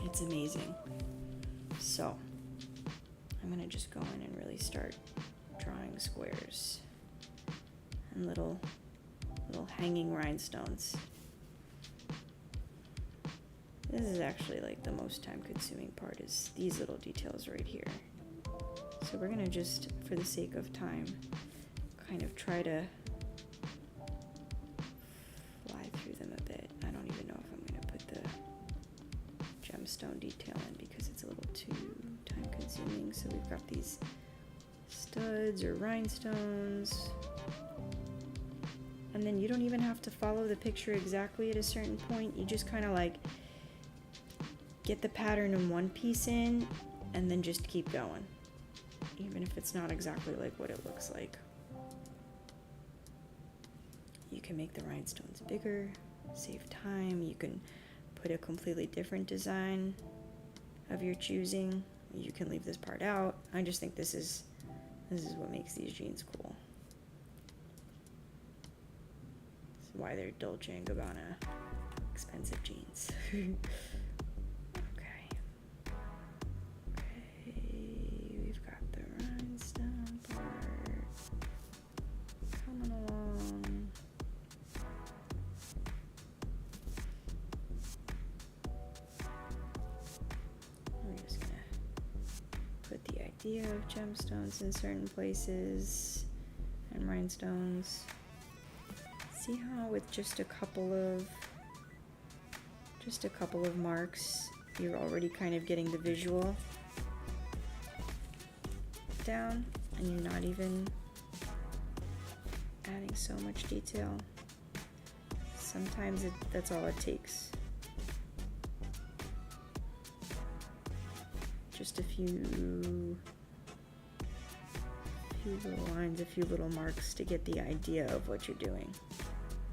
It's amazing. So I'm gonna just go in and really start drawing squares and little hanging rhinestones. This is actually like the most time consuming part, is these little details right here. So we're gonna just, for the sake of time, kind of try to fly through them a bit. I don't even know if I'm gonna put the gemstone detail in because it's a little too time consuming. So we've got these studs or rhinestones. And then you don't even have to follow the picture exactly at a certain point. You just kind of like get the pattern in one piece in and then just keep going, even if it's not exactly like what it looks like. You can make the rhinestones bigger, save time. You can put a completely different design of your choosing. You can leave this part out. I just think this is what makes these jeans cool. This is why they're Dolce & Gabbana expensive jeans. Of gemstones in certain places and rhinestones. See how with just a couple of marks you're already kind of getting the visual. down and you're not even adding so much detail. Sometimes that's all it takes. Just a few little lines, a few little marks to get the idea of what you're doing.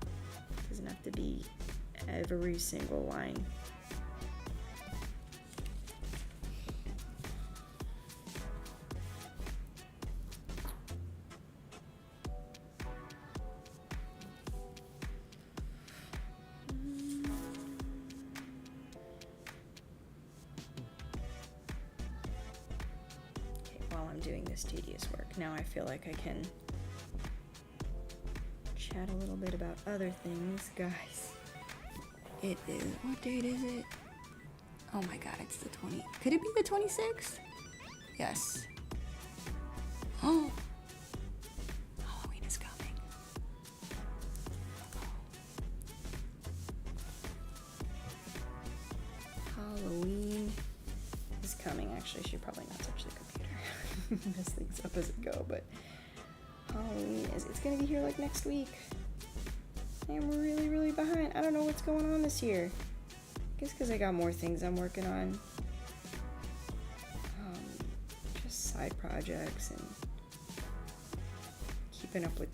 It doesn't have to be every single line. Doing this tedious work. Now I feel like I can chat a little bit about other things. Guys, it is, what date is it? Oh my god, it's the 20, could it be the 26th? Yes. Oh, Halloween is coming. Halloween is coming. Actually, I should probably not touch the computer. Mess things up as it go, but Halloween it's gonna be here like next week. I am really behind. I don't know what's going on this year. I guess because I got more things I'm working on. Just side projects and keeping up with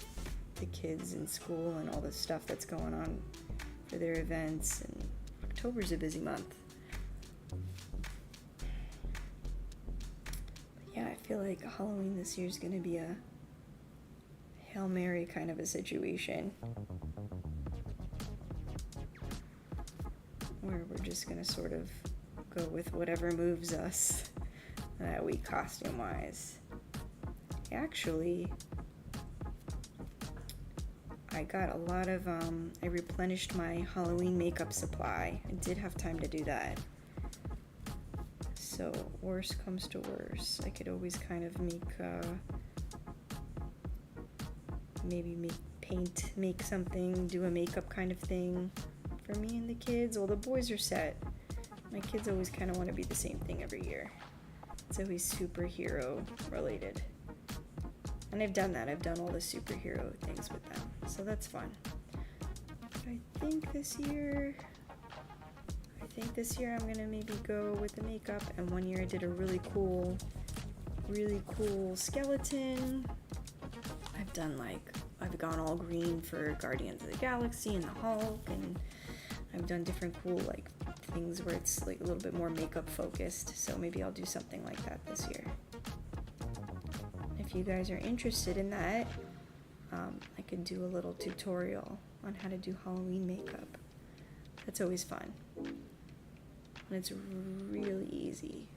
the kids in school and all the stuff that's going on for their events. And October's a busy month. Yeah, I feel like Halloween this year is going to be a Hail Mary kind of a situation. Where we're just going to sort of go with whatever moves us that week costume-wise. Actually, I got a lot of, I replenished my Halloween makeup supply. I did have time to do that. So, worst comes to worst, I could always kind of make, make something, do a makeup kind of thing for me and the kids. Well, the boys are set. My kids always kind of want to be the same thing every year. It's always superhero related. And I've done that. I've done all the superhero things with them. So that's fun. But I think this year I'm gonna maybe go with the makeup. And one year I did a really cool skeleton. I've gone all green for Guardians of the Galaxy and the Hulk, and I've done different cool like things where it's like a little bit more makeup focused. So maybe I'll do something like that this year. If you guys are interested in that, I could do a little tutorial on how to do Halloween makeup. That's always fun. And it's really easy.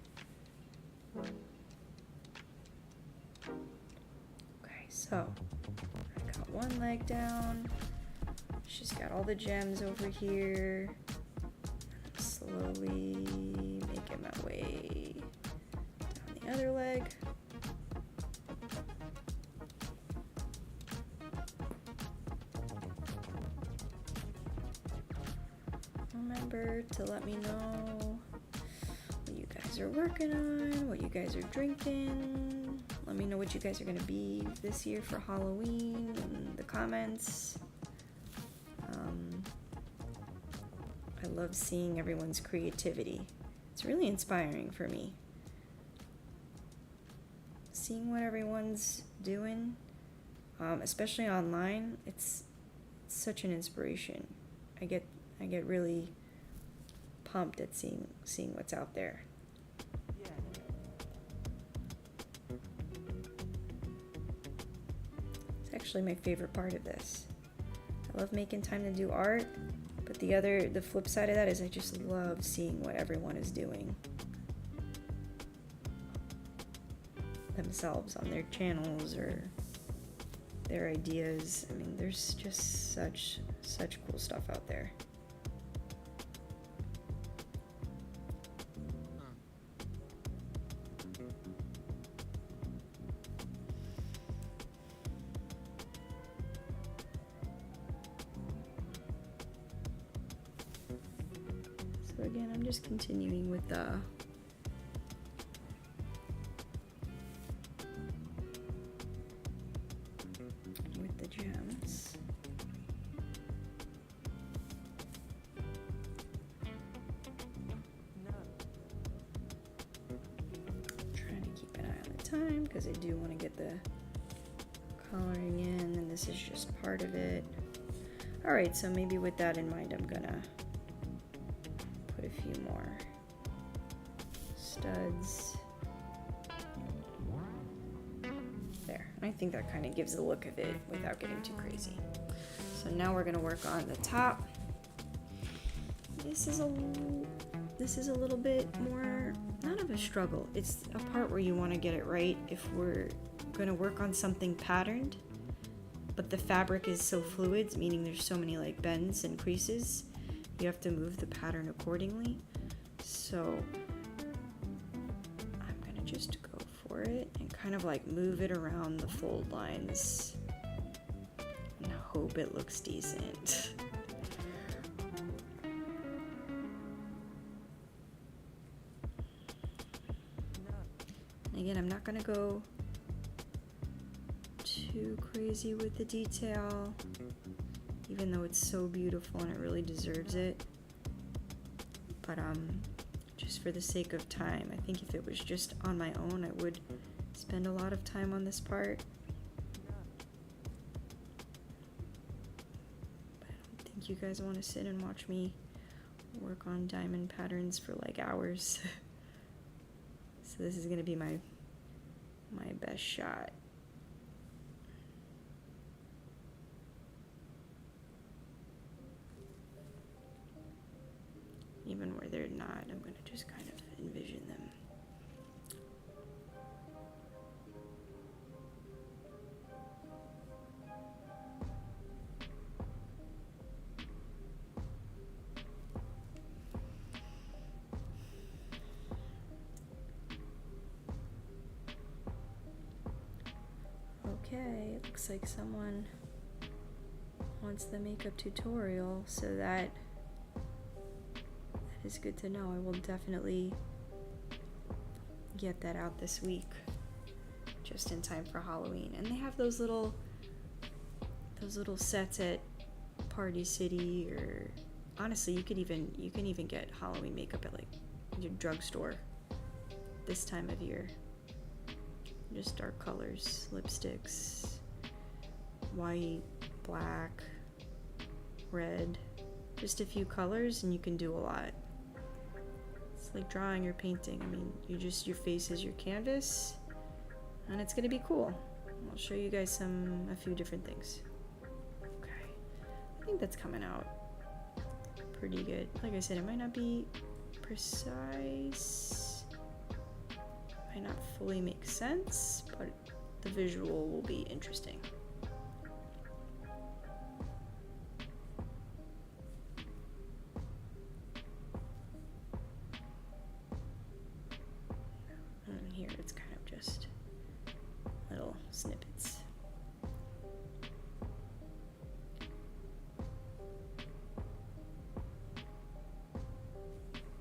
Okay, so I got one leg down. She's got all the gems over here. I'm slowly making my way down the other leg. Remember to let me know what you guys are working on, what you guys are drinking. Let me know what you guys are gonna be this year for Halloween in the comments. I love seeing everyone's creativity. It's really inspiring for me. Seeing what everyone's doing, especially online, it's such an inspiration. I get really pumped at seeing what's out there. It's actually my favorite part of this. I love making time to do art, but the flip side of that is I just love seeing what everyone is doing themselves on their channels or their ideas. I mean, there's just such cool stuff out there. So again, I'm just continuing with the time because I do want to get the coloring in, and this is just part of it. All right, so maybe with that in mind, I'm gonna put a few more studs there. I think that kind of gives the look of it without getting too crazy. So now we're gonna work on the top. This is a little bit more, not of a struggle. It's a part where you want to get it right if we're gonna work on something patterned, but the fabric is so fluid, meaning there's so many like bends and creases, you have to move the pattern accordingly. So I'm gonna just go for it and kind of like move it around the fold lines and hope it looks decent. And again, I'm not gonna go too crazy with the detail, even though it's so beautiful and it really deserves it. But just for the sake of time, I think if it was just on my own, I would spend a lot of time on this part. But I don't think you guys want to sit and watch me work on diamond patterns for like hours. So this is gonna be my best shot. Even where they're not, I'm gonna just kind of envision them. Okay, it looks like someone wants the makeup tutorial, so that is good to know. I will definitely get that out this week, just in time for Halloween. And they have those little sets at Party City, or honestly, you can even get Halloween makeup at like your drugstore this time of year. Just dark colors, lipsticks, white, black, red, just a few colors, and you can do a lot. It's like drawing or painting. I mean, your face is your canvas, and it's gonna be cool. I'll show you guys a few different things. Okay, I think that's coming out pretty good. Like I said, it might not be precise, might not fully make sense, but the visual will be interesting. And here it's kind of just little snippets.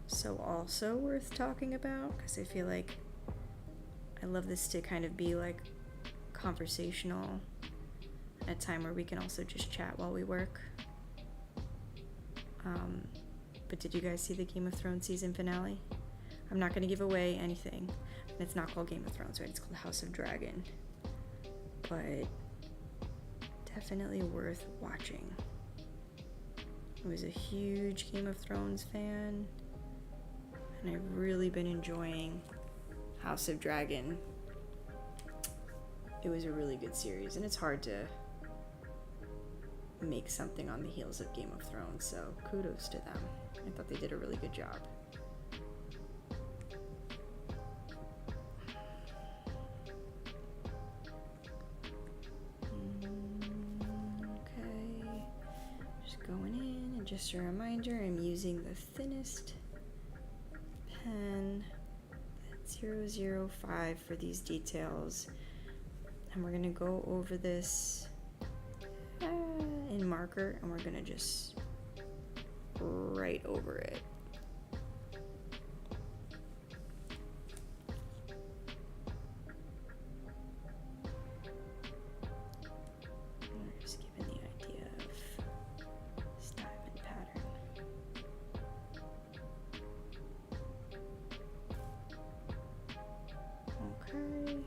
So also worth talking about, because I feel like I love this to kind of be like conversational, at a time where we can also just chat while we work. But did you guys see the Game of Thrones season finale? I'm not going to give away anything. And it's not called Game of Thrones, right? It's called House of Dragon. But definitely worth watching. I was a huge Game of Thrones fan, and I've really been enjoying House of Dragon. It was a really good series, and it's hard to make something on the heels of Game of Thrones, so kudos to them. I thought they did a really good job. Okay, just going in, and just a reminder, I'm using the thinnest pen, 005, for these details, and we're gonna go over this in marker, and we're gonna just write over it. We're just given the idea of this diamond pattern. Okay,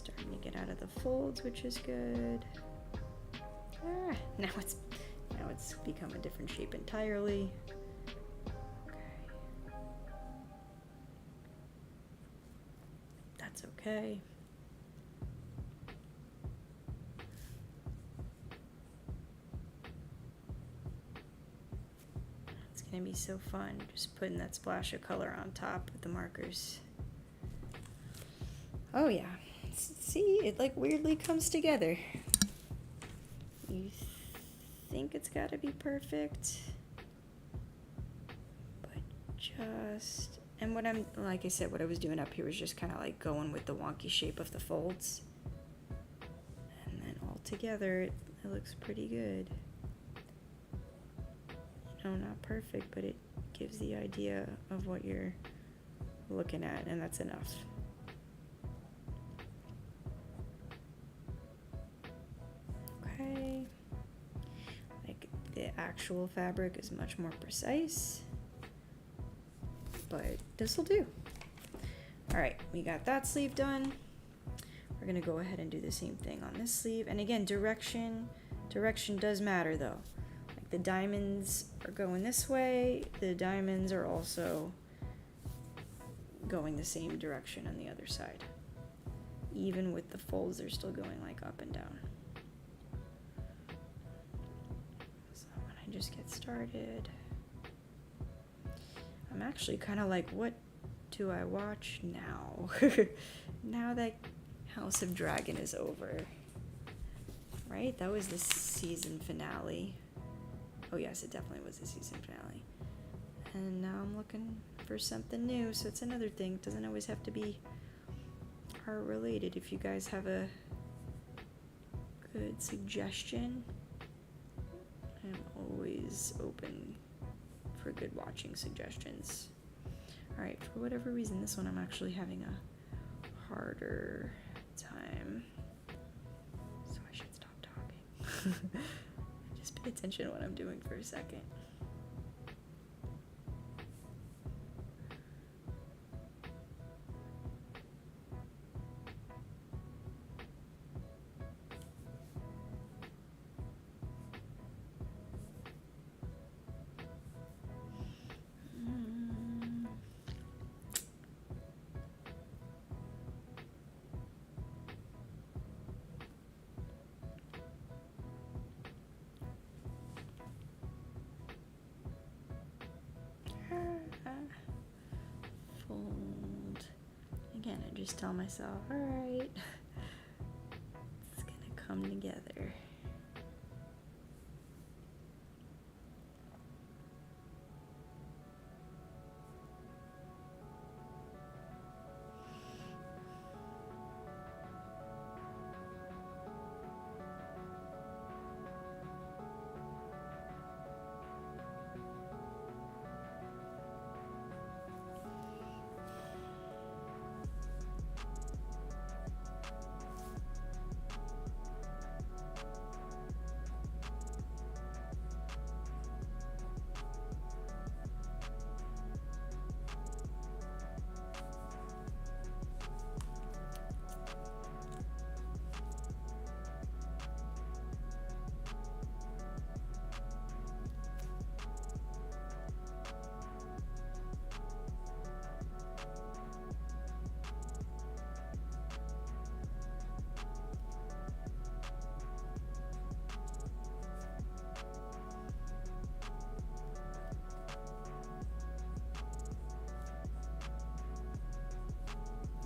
Starting to get out of the folds, which is good. Now it's become a different shape entirely. Okay. That's okay. It's gonna be so fun just putting that splash of color on top with the markers. Oh yeah, see, it like weirdly comes together. You think it's gotta be perfect, but just, and like I said, what I was doing up here was just kind of like going with the wonky shape of the folds. And then all together, it looks pretty good. You know, not perfect, but it gives the idea of what you're looking at, and that's enough. Okay. Like the actual fabric is much more precise, but this will do. All right, we got that sleeve done. We're gonna go ahead and do the same thing on this sleeve. And again, direction does matter though. Like the diamonds are going this way, the diamonds are also going the same direction on the other side. Even with the folds, they're still going like up and down. So when I just get started, I'm actually kind of like, what do I watch now? Now that House of Dragon is over, right? That was the season finale. Oh yes, it definitely was the season finale. And now I'm looking for something new, so it's another thing. It doesn't always have to be art related. If you guys have a good suggestion, I'm always open for good watching suggestions. Alright, for whatever reason, this one I'm actually having a harder time. So I should stop talking. Just pay attention to what I'm doing for a second. Fold. Again, I just tell myself, alright, it's gonna come together.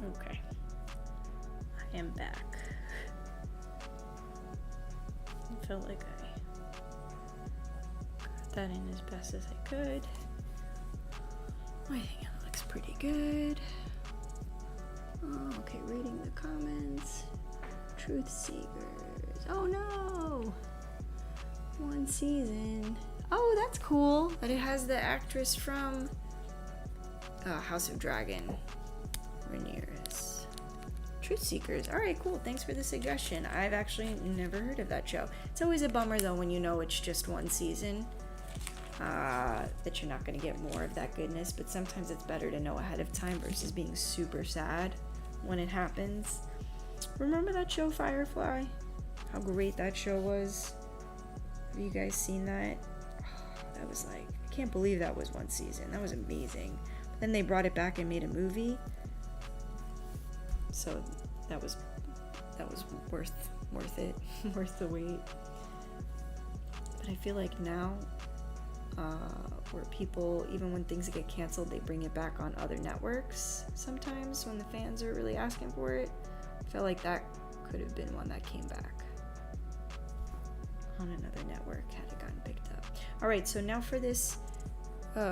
Okay, I am back. I felt like I got that in as best as I could. I think it looks pretty good. Oh, okay, reading the comments. Truth Seekers. Oh no! One season. Oh, that's cool that it has the actress from House of Dragon. Ramirez. Truth Seekers. Alright, cool. Thanks for the suggestion. I've actually never heard of that show. It's always a bummer though when you know it's just one season. That you're not going to get more of that goodness, but sometimes it's better to know ahead of time versus being super sad when it happens. Remember that show Firefly? How great that show was. Have you guys seen that? That was like, I can't believe that was one season. That was amazing. Then they brought it back and made a movie. So that was worth it, worth the wait. But I feel like now, where people, even when things get canceled, they bring it back on other networks sometimes when the fans are really asking for it. I felt like that could have been one that came back on another network had it gotten picked up. Alright, so now for this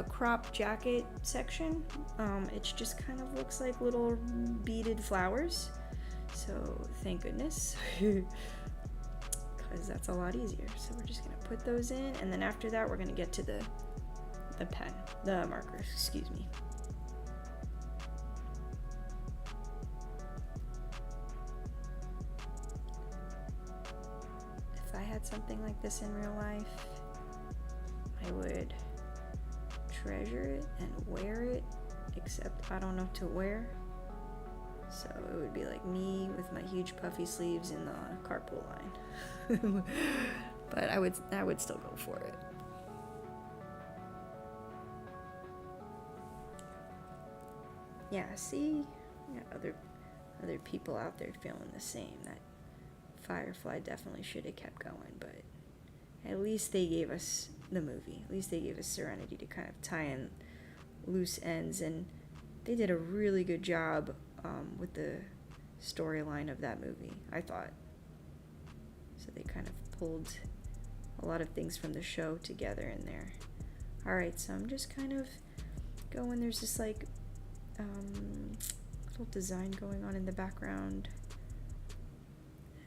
crop jacket section, it just kind of looks like little beaded flowers. So thank goodness, because that's a lot easier. So we're just gonna put those in, and then after that we're gonna get to the markers, excuse me. If I had something like this in real life, I would treasure it and wear it, except I don't know to wear. So it would be like me with my huge puffy sleeves in the carpool line. But I would still go for it. Yeah, see? We got other people out there feeling the same. That Firefly definitely should have kept going, but at least they gave us the movie. At least they gave us Serenity to kind of tie in loose ends, and they did a really good job with the storyline of that movie, I thought. So they kind of pulled a lot of things from the show together in there. Alright, so I'm just kind of going, there's this like little design going on in the background.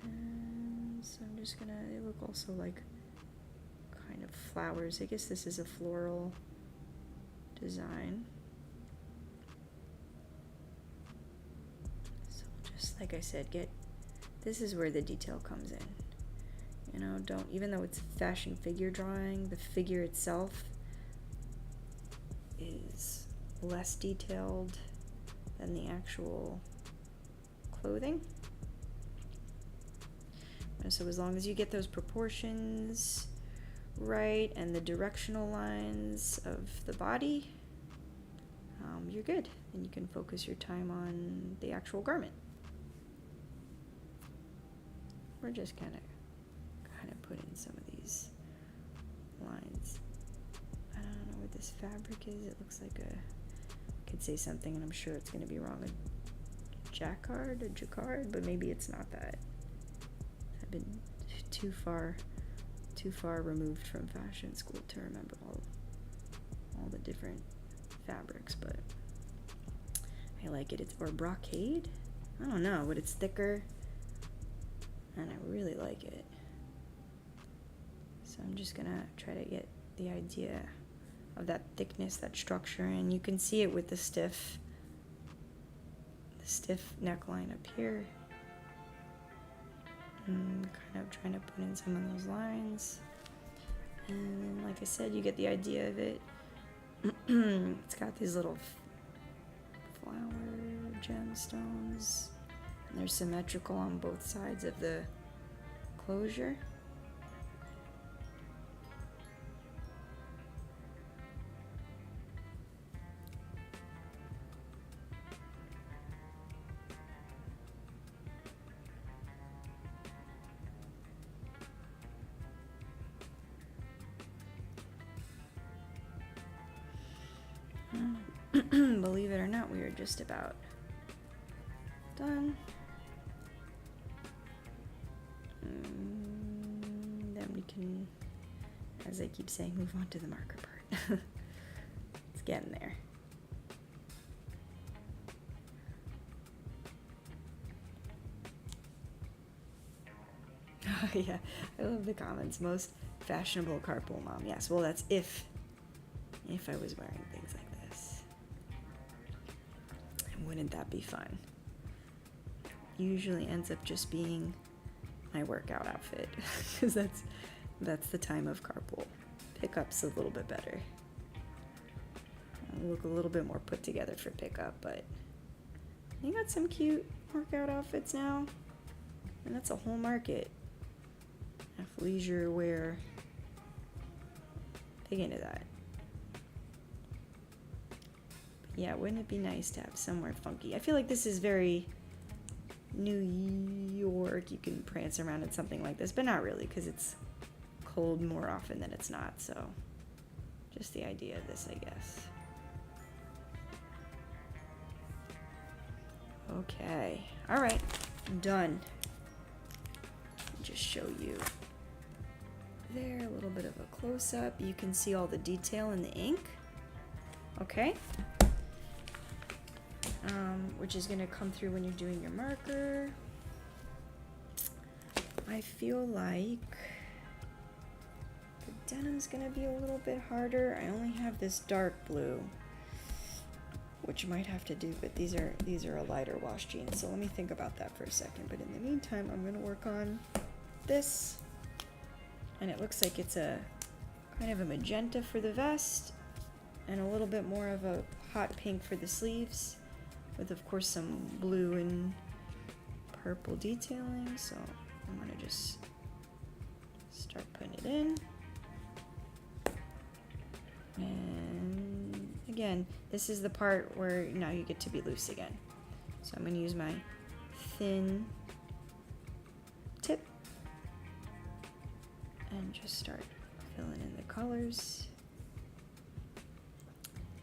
And so I'm just gonna, they look also like kind of flowers. I guess this is a floral design. So just like I said, this is where the detail comes in. You know, even though it's fashion figure drawing, the figure itself is less detailed than the actual clothing. And so as long as you get those proportions right and the directional lines of the body, you're good. Then you can focus your time on the actual garment. We're just kind of put in some of these lines. I don't know what this fabric is. It looks like I could say something and I'm sure it's going to be wrong. A jacquard, but maybe it's not that. I've been too far removed from fashion school to remember all the different fabrics, but I like it. It's or brocade? I don't know, but it's thicker and I really like it. So I'm just gonna try to get the idea of that thickness, that structure, and you can see it with the stiff neckline up here. And kind of trying to put in some of those lines. And then, like I said, you get the idea of it. It's got these little flower gemstones, and they're symmetrical on both sides of the closure. Believe it or not, we are just about done. Then we can, as I keep saying, move on to the marker part. It's getting there. Oh yeah, I love the comments. Most fashionable carpool mom. Yes, well that's if I was wearing things like this. And wouldn't that be fun? Usually ends up just being my workout outfit because that's the time of carpool. Pickup's a little bit better. I look a little bit more put together for pickup, but you got some cute workout outfits now. And that's a whole market. Athleisure wear. Big into that. But yeah, wouldn't it be nice to have somewhere funky? I feel like this is very New York. You can prance around in something like this, but not really, because it's cold more often than it's not. So just the idea of this, I guess. Okay. All right. Done. Just show you there a little bit of a close-up. You can see all the detail in the ink. Okay. Which is going to come through when you're doing your marker. I feel like the denim's going to be a little bit harder. I only have this dark blue, which might have to do, but these are a lighter wash jeans, so let me think about that for a second. But in the meantime, I'm going to work on this, and it looks like it's a kind of a magenta for the vest and a little bit more of a hot pink for the sleeves, with of course some blue and purple detailing. So I'm going to just start putting it in. And again, this is the part where now you get to be loose again. So I'm going to use my thin tip and just start filling in the colors,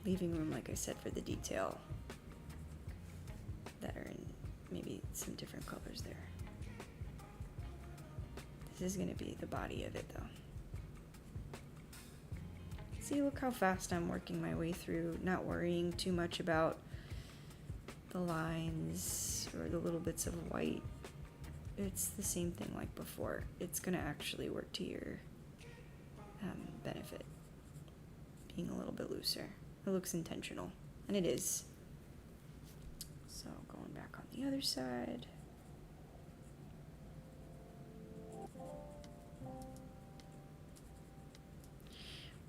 leaving room, like I said, for the detail that are in maybe some different colors there. This is going to be the body of it though. See, look how fast I'm working my way through, not worrying too much about the lines or the little bits of white. It's the same thing like before. It's going to actually work to your benefit, being a little bit looser. It looks intentional, and it is. So going back on the other side.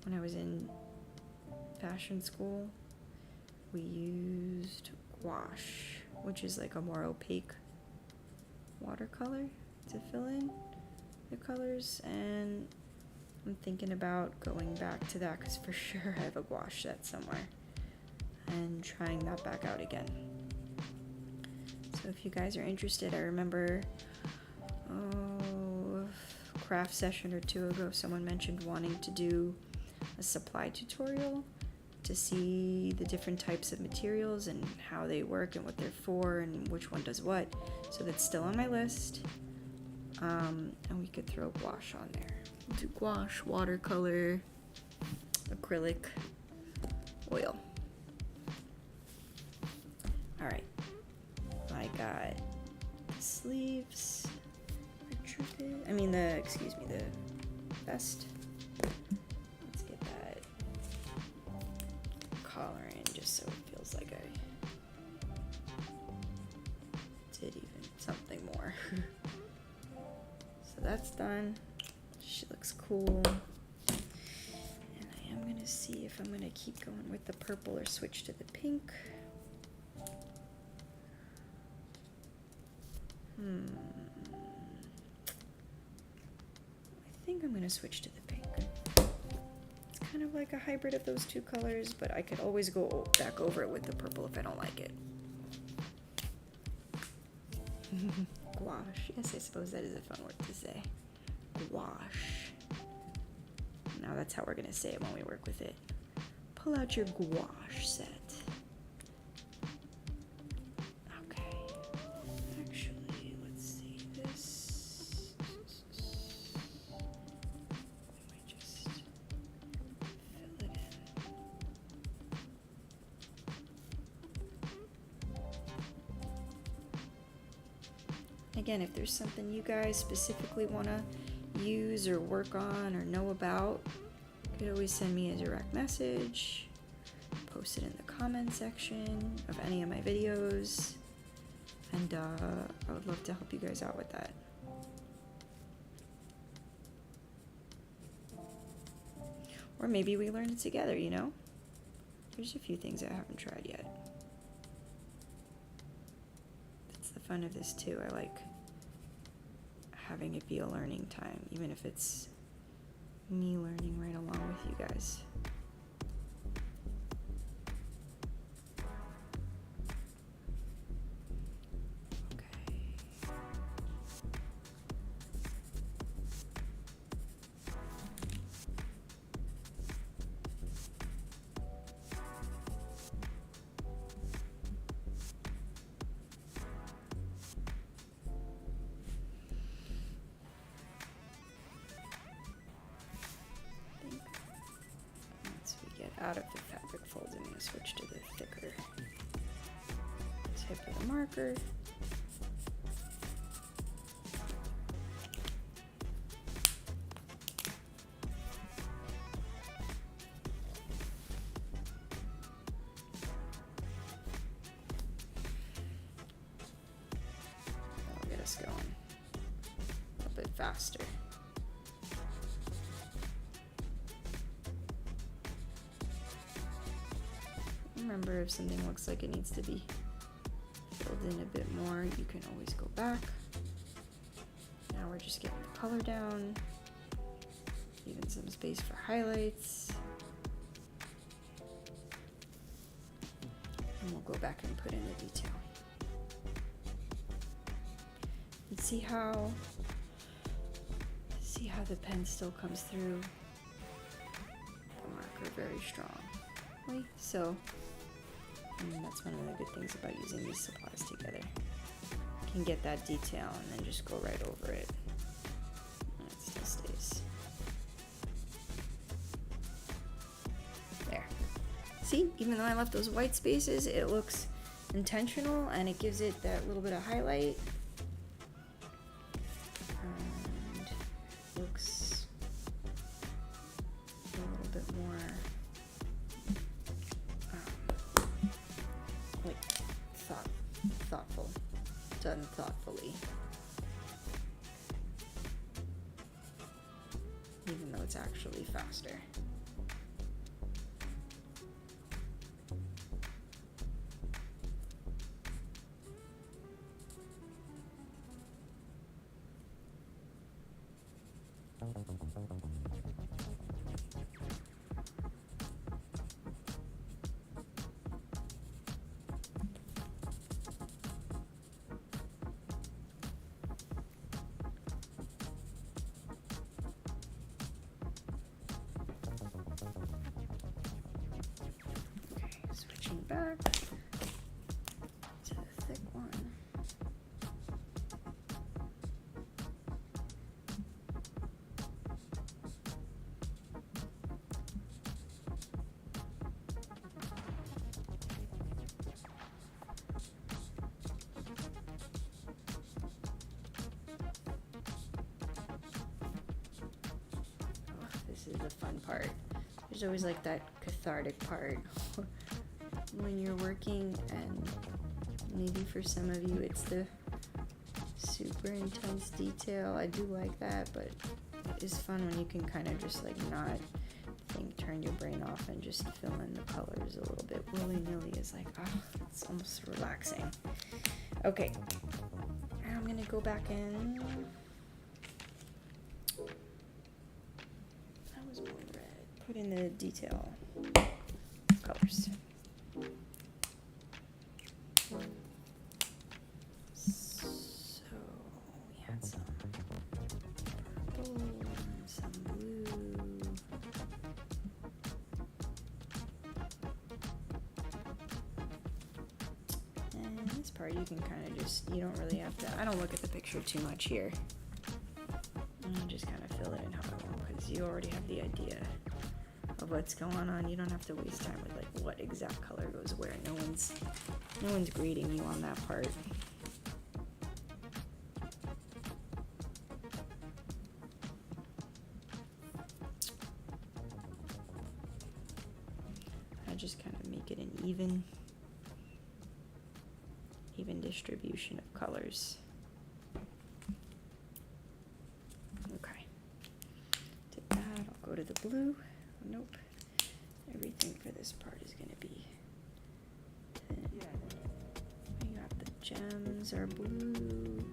When I was in fashion school, we used gouache, which is like a more opaque watercolor to fill in the colors, and I'm thinking about going back to that because for sure I have a gouache set somewhere, and trying that back out again. So if you guys are interested, I remember a craft session or two ago someone mentioned wanting to do a supply tutorial to see the different types of materials and how they work and what they're for and which one does what. So that's still on my list. And we could throw gouache on there. We'll do gouache, watercolor, acrylic, oil. All right. I got the sleeves. The vest. Let's get that collar in just so it feels like I did even something more. So that's done. She looks cool. And I am going to see if I'm going to keep going with the purple or switch to the pink. I think I'm going to switch to the pink. It's kind of like a hybrid of those two colors, but I could always go back over it with the purple if I don't like it. Gouache. Yes, I suppose that is a fun word to say. Gouache. Now that's how we're going to say it when we work with it. Pull out your gouache set. Okay. Actually, let's see this. I might just fill it in. Again, if there's something you guys specifically want to use or work on or know about, you could always send me a direct message, post it in the comment section of any of my videos, and I would love to help you guys out with that. Or maybe we learn it together, you know? There's a few things I haven't tried yet. That's the fun of this too. I like having it be a learning time, even if it's me learning right along with you guys. Out of the fabric folds, I'm going to switch to the thicker tip of the marker. That'll get us going a little bit faster. Remember, if something looks like it needs to be filled in a bit more, you can always go back. Now we're just getting the color down, even some space for highlights. And we'll go back and put in the detail. And see how the pen still comes through the marker very strongly. So that's one of the good things about using these supplies together. You can get that detail and then just go right over it. And it still stays. There. See, even though I left those white spaces, it looks intentional and it gives it that little bit of highlight. And looks a little bit more thoughtful, done thoughtfully, even though it's actually faster. Switching back to the thick one. Oh, this is the fun part. There's always like that cathartic part when you're working, and maybe for some of you it's the super intense detail. I do like that, but it is fun when you can kind of just like not think, turn your brain off and just fill in the colors a little bit willy-nilly. Is like, oh, it's almost relaxing. Okay, now I'm gonna go back in. That was more red. Put in the detail colors. So we had some purple and some blue. And this part you can kind of just, you don't really have to, I don't look at the picture too much here. I just kind of fill it in how I want, because you already have the idea of what's going on. You don't have to waste time with like what exact color goes where. No one's grading you on that part. I just kind of make it an even distribution of colors. Okay. Did that. I'll go to the blue. Nope. Everything for this part is going to be thin. We got the gems are blue.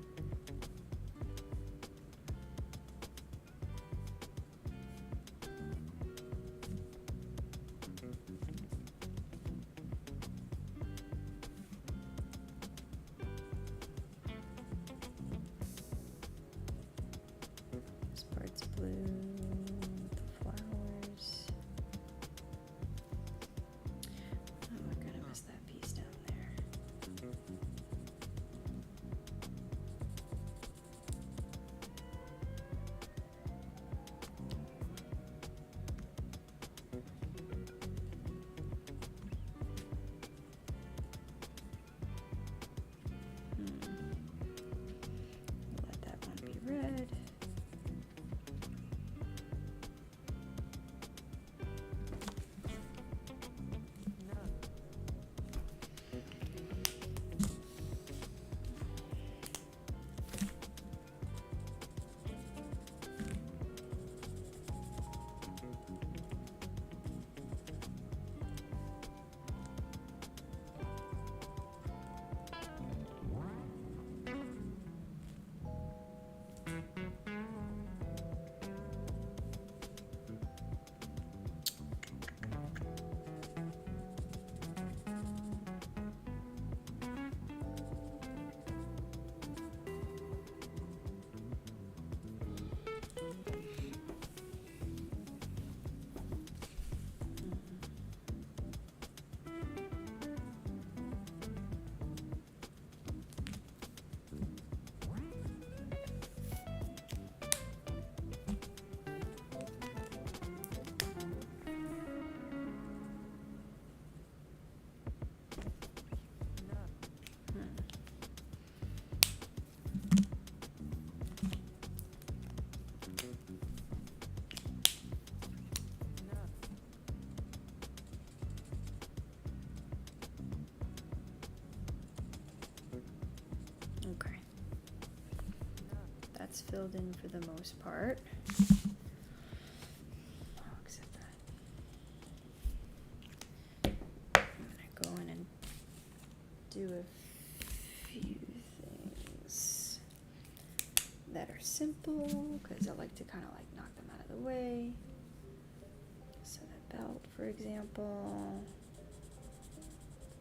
filled in for the most part. I'll accept that. I'm gonna go in and do a few things that are simple because I like to kind of like knock them out of the way. So the belt, for example,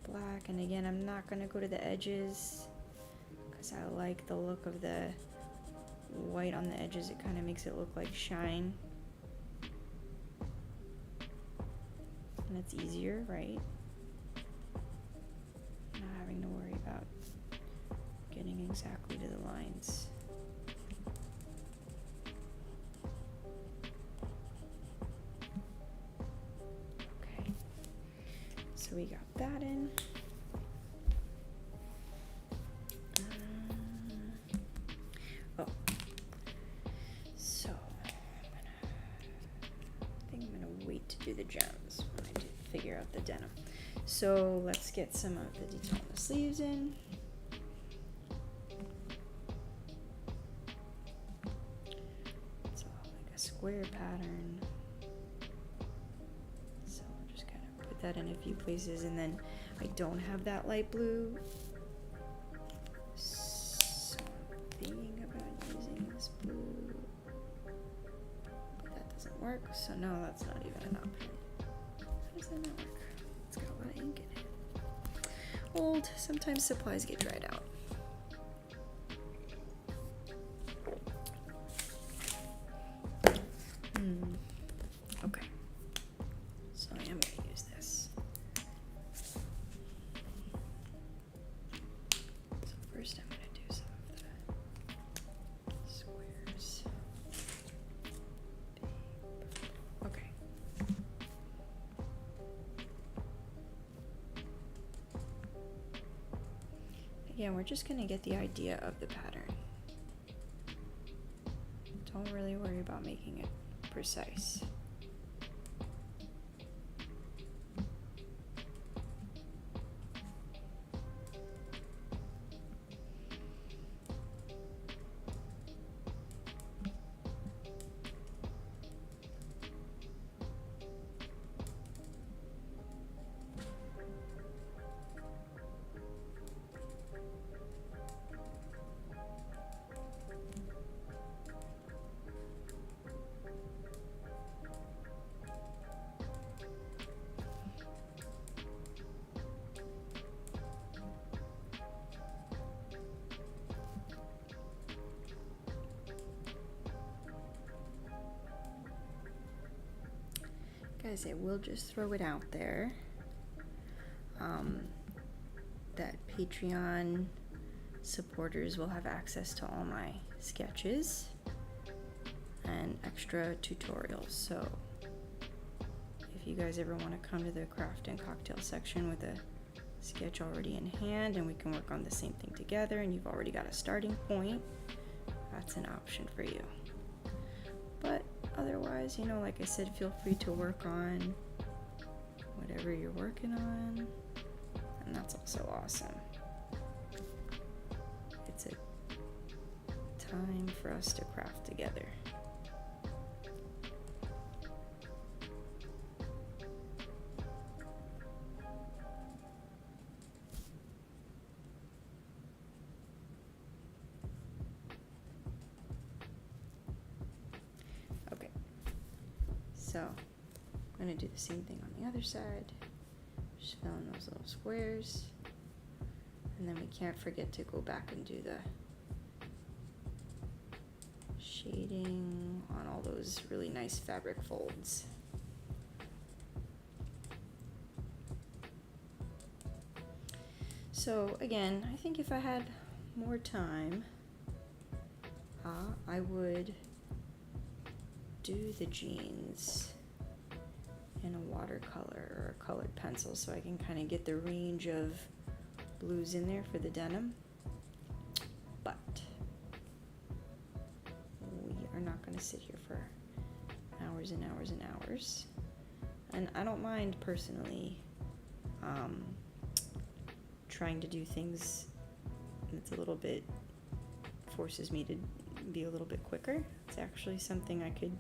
black, and again, I'm not gonna go to the edges because I like the look of the white on the edges. It kind of makes it look like shine, and it's easier, right? Not having to worry about getting exactly to the lines. Okay, so we got that in. Oh, so I think I'm gonna wait to do the gems when I do figure out the denim. So let's get some of the detail on the sleeves in. It's all like a square pattern. So I'll just kind of put that in a few places, and then I don't have that light blue. So I'm thinking about using this blue. But that doesn't work, so no, that's not even an option. How does that not work? It's got a lot of ink in it. Old, sometimes supplies get dried out. Okay, so I am going to use this. So first I'm going to do some of the squares. Okay. Again, we're just going to get the idea of the pattern. Don't really worry about making it precise. Guys, I will just throw it out there that Patreon supporters will have access to all my sketches and extra tutorials. So if you guys ever want to come to the craft and cocktail section with a sketch already in hand and we can work on the same thing together and you've already got a starting point, that's an option for you. But otherwise, you know, like I said, feel free to work on whatever you're working on, and that's also awesome. It's a time for us to craft together. So I'm going to do the same thing on the other side. Just fill in those little squares. And then we can't forget to go back and do the shading on all those really nice fabric folds. So again, I think if I had more time, I would do the jeans in a watercolor or a colored pencil so I can kind of get the range of blues in there for the denim. But we are not going to sit here for hours and hours and hours. And I don't mind personally trying to do things that's a little bit forces me to be a little bit quicker. It's actually something I could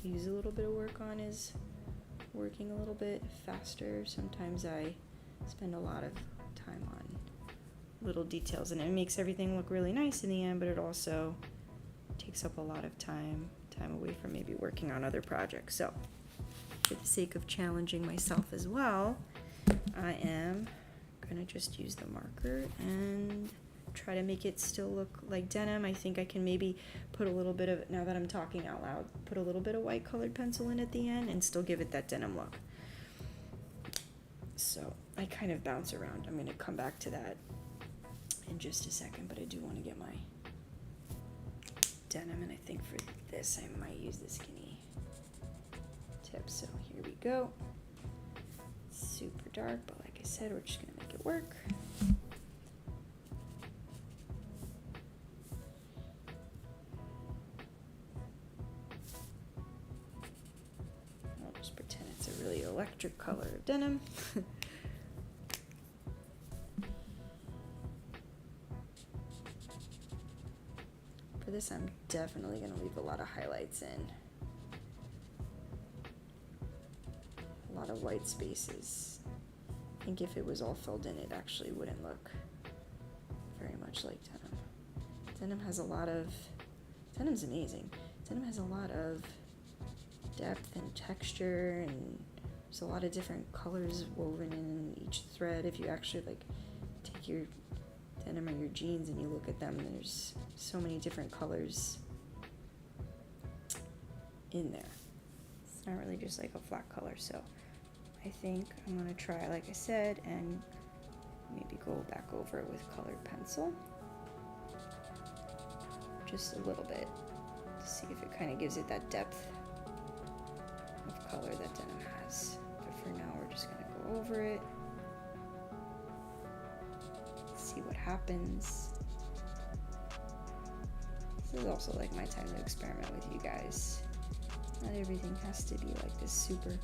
use a little bit of work on, is working a little bit faster. Sometimes I spend a lot of time on little details and it makes everything look really nice in the end, but it also takes up a lot of time away from maybe working on other projects. So for the sake of challenging myself as well, I am gonna just use the marker and try to make it still look like denim. I think I can maybe put a little bit of, now that I'm talking out loud, put a little bit of white colored pencil in at the end and still give it that denim look. So I kind of bounce around. I'm gonna come back to that in just a second, but I do want to get my denim, and I think for this I might use the skinny tip. So here we go. Super dark, but like I said, we're just gonna make it work. I'll just pretend it's a really electric color of denim. For this, I'm definitely going to leave a lot of highlights in. A lot of white spaces. I think if it was all filled in, it actually wouldn't look very much like denim. Denim has a lot of, denim's amazing. Denim has a lot of depth and texture, and there's a lot of different colors woven in each thread. If you actually like take your denim or your jeans and you look at them, there's so many different colors in there. It's not really just like a flat color. So I think I'm going to try, like I said, and maybe go back over it with colored pencil just a little bit to see if it kind of gives it that depth of color that denim has. But for now, we're just going to go over it, see what happens. This is also like my time to experiment with you guys. Not everything has to be like this super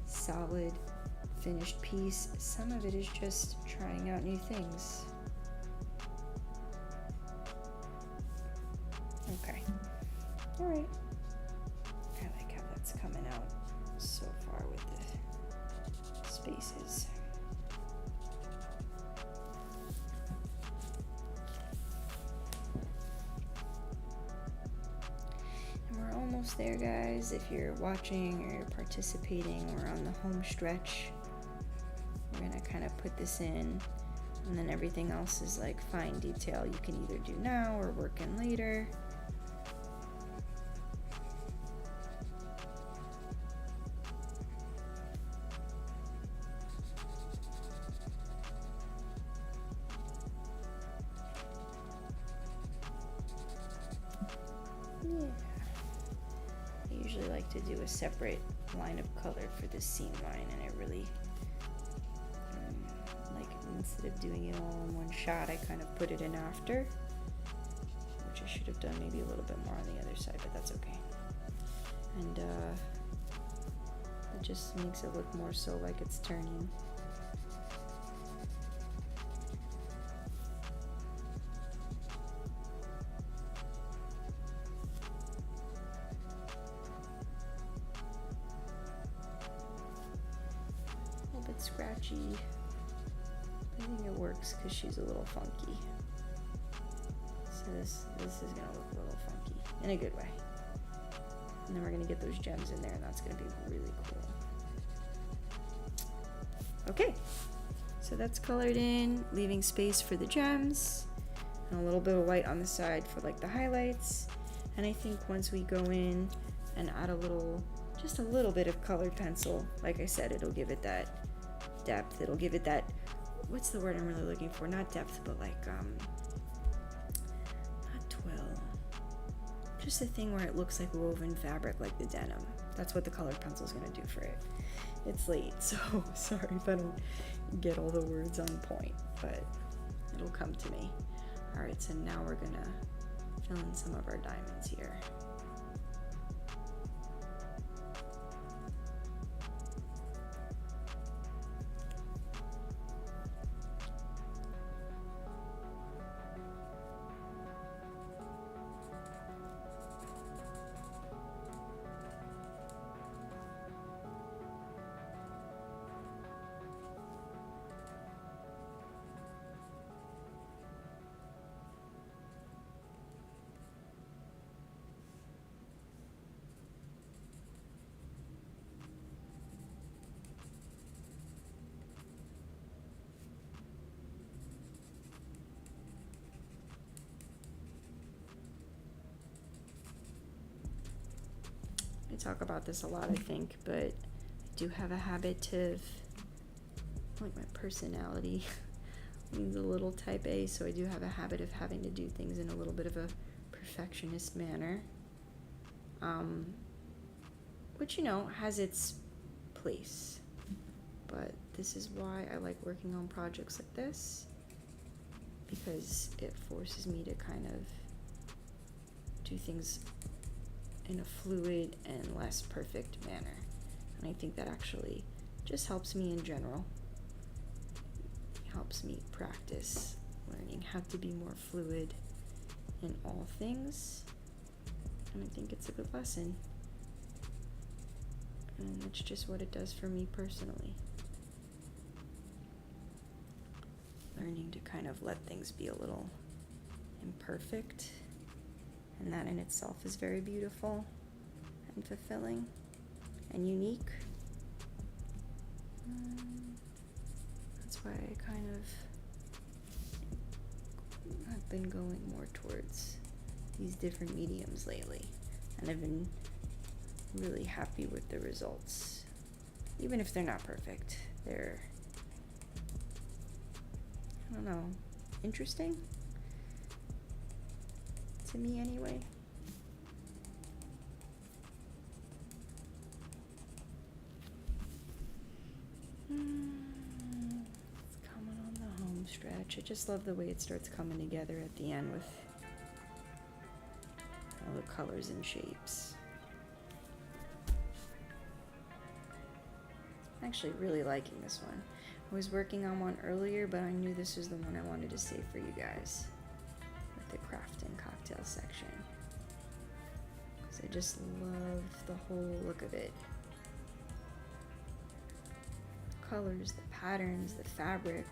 solid finished piece. Some of it is just trying out new things. Okay. All right. I like how that's coming out so far with the spaces. Almost there, guys. If you're watching or you're participating, we're on the home stretch. We're gonna kind of put this in, and then everything else is like fine detail you can either do now or work in later. Yeah. I usually like to do a separate line of color for the seam line, and I really like, instead of doing it all in one shot, I kind of put it in after, which I should have done maybe a little bit more on the other side, but that's okay. And it just makes it look more so like it's turning. Scratchy. I think it works because she's a little funky. So this is gonna look a little funky in a good way. And then we're gonna get those gems in there, and that's gonna be really cool. Okay, so that's colored in, leaving space for the gems, and a little bit of white on the side for like the highlights. And I think once we go in and add just a little bit of colored pencil, like I said, it'll give it that depth. It'll give it that, what's the word I'm really looking for? Not depth, but like not twill. Just a thing where it looks like woven fabric, like the denim. That's what the colored pencil is gonna do for it. It's late, so sorry if I don't get all the words on point, but it'll come to me. All right, so now we're gonna fill in some of our diamonds here. talk about this a lot, I think, but I do have a habit of, like, my personality leans a little type A, so I do have a habit of having to do things in a little bit of a perfectionist manner, which, you know, has its place. But this is why I like working on projects like this, because it forces me to kind of do things in a fluid and less perfect manner. And I think that actually just helps me in general. It helps me practice learning how to be more fluid in all things. And I think it's a good lesson. And it's just what it does for me personally. Learning to kind of let things be a little imperfect, and that in itself is very beautiful and fulfilling and unique. That's why I kind of have been going more towards these different mediums lately, and I've been really happy with the results. Even if they're not perfect, they're, I don't know, interesting to me anyway. It's coming on the home stretch. I just love the way it starts coming together at the end with all the colors and shapes. I'm actually really liking this one. I was working on one earlier, but I knew this was the one I wanted to save for you guys with the craft and cocktail section, because I just love the whole look of it. Colors, the patterns, the fabric,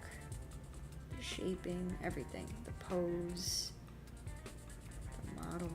the shaping, everything. The pose, the model.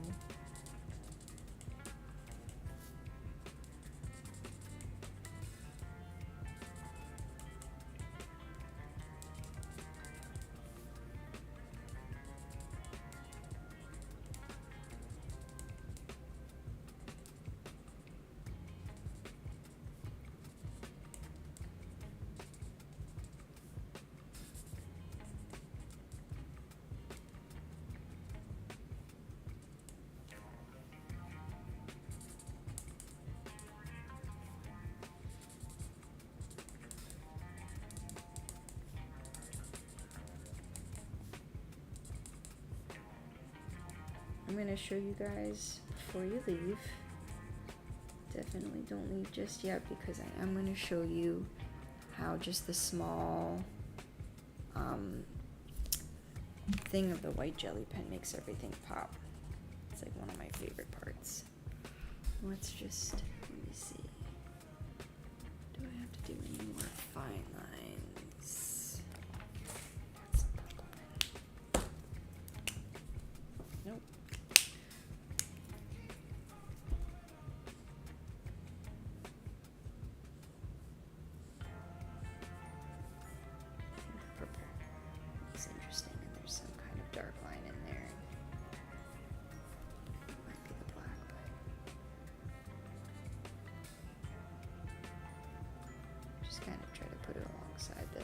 I'm going to show you guys before you leave. Definitely don't leave just yet, because I am going to show you how just the small thing of the white jelly pen makes everything pop. It's like one of my favorite parts. Let's just, let me see. Do I have to do any more fine lines? That's a purple pen. Nope. Purple is interesting, and there's some kind of dark line in there. It might be the black, but just kind of try to put it alongside the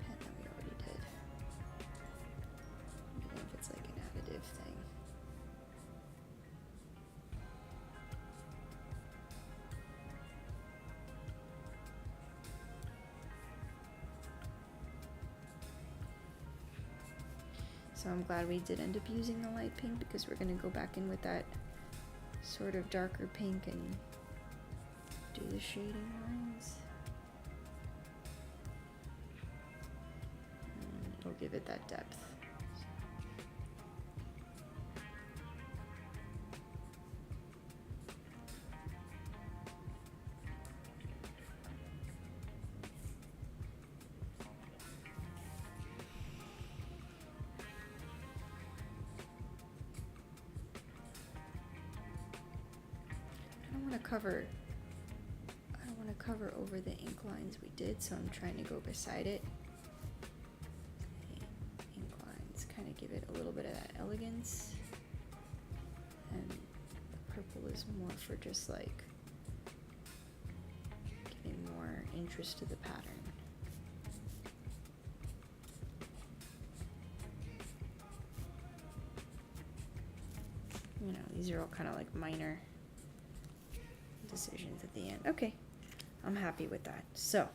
pen that we already did, even if it's like an additive thing. So I'm glad we did end up using the light pink, because we're going to go back in with that sort of darker pink and do the shading lines. And it'll give it that depth. I don't want to cover over the ink lines we did, so I'm trying to go beside it. The ink lines kind of give it a little bit of that elegance, and the purple it was more for just like giving more interest to the pattern. You know, these are all kind of like minor decisions at the end. Okay, I'm happy with that. So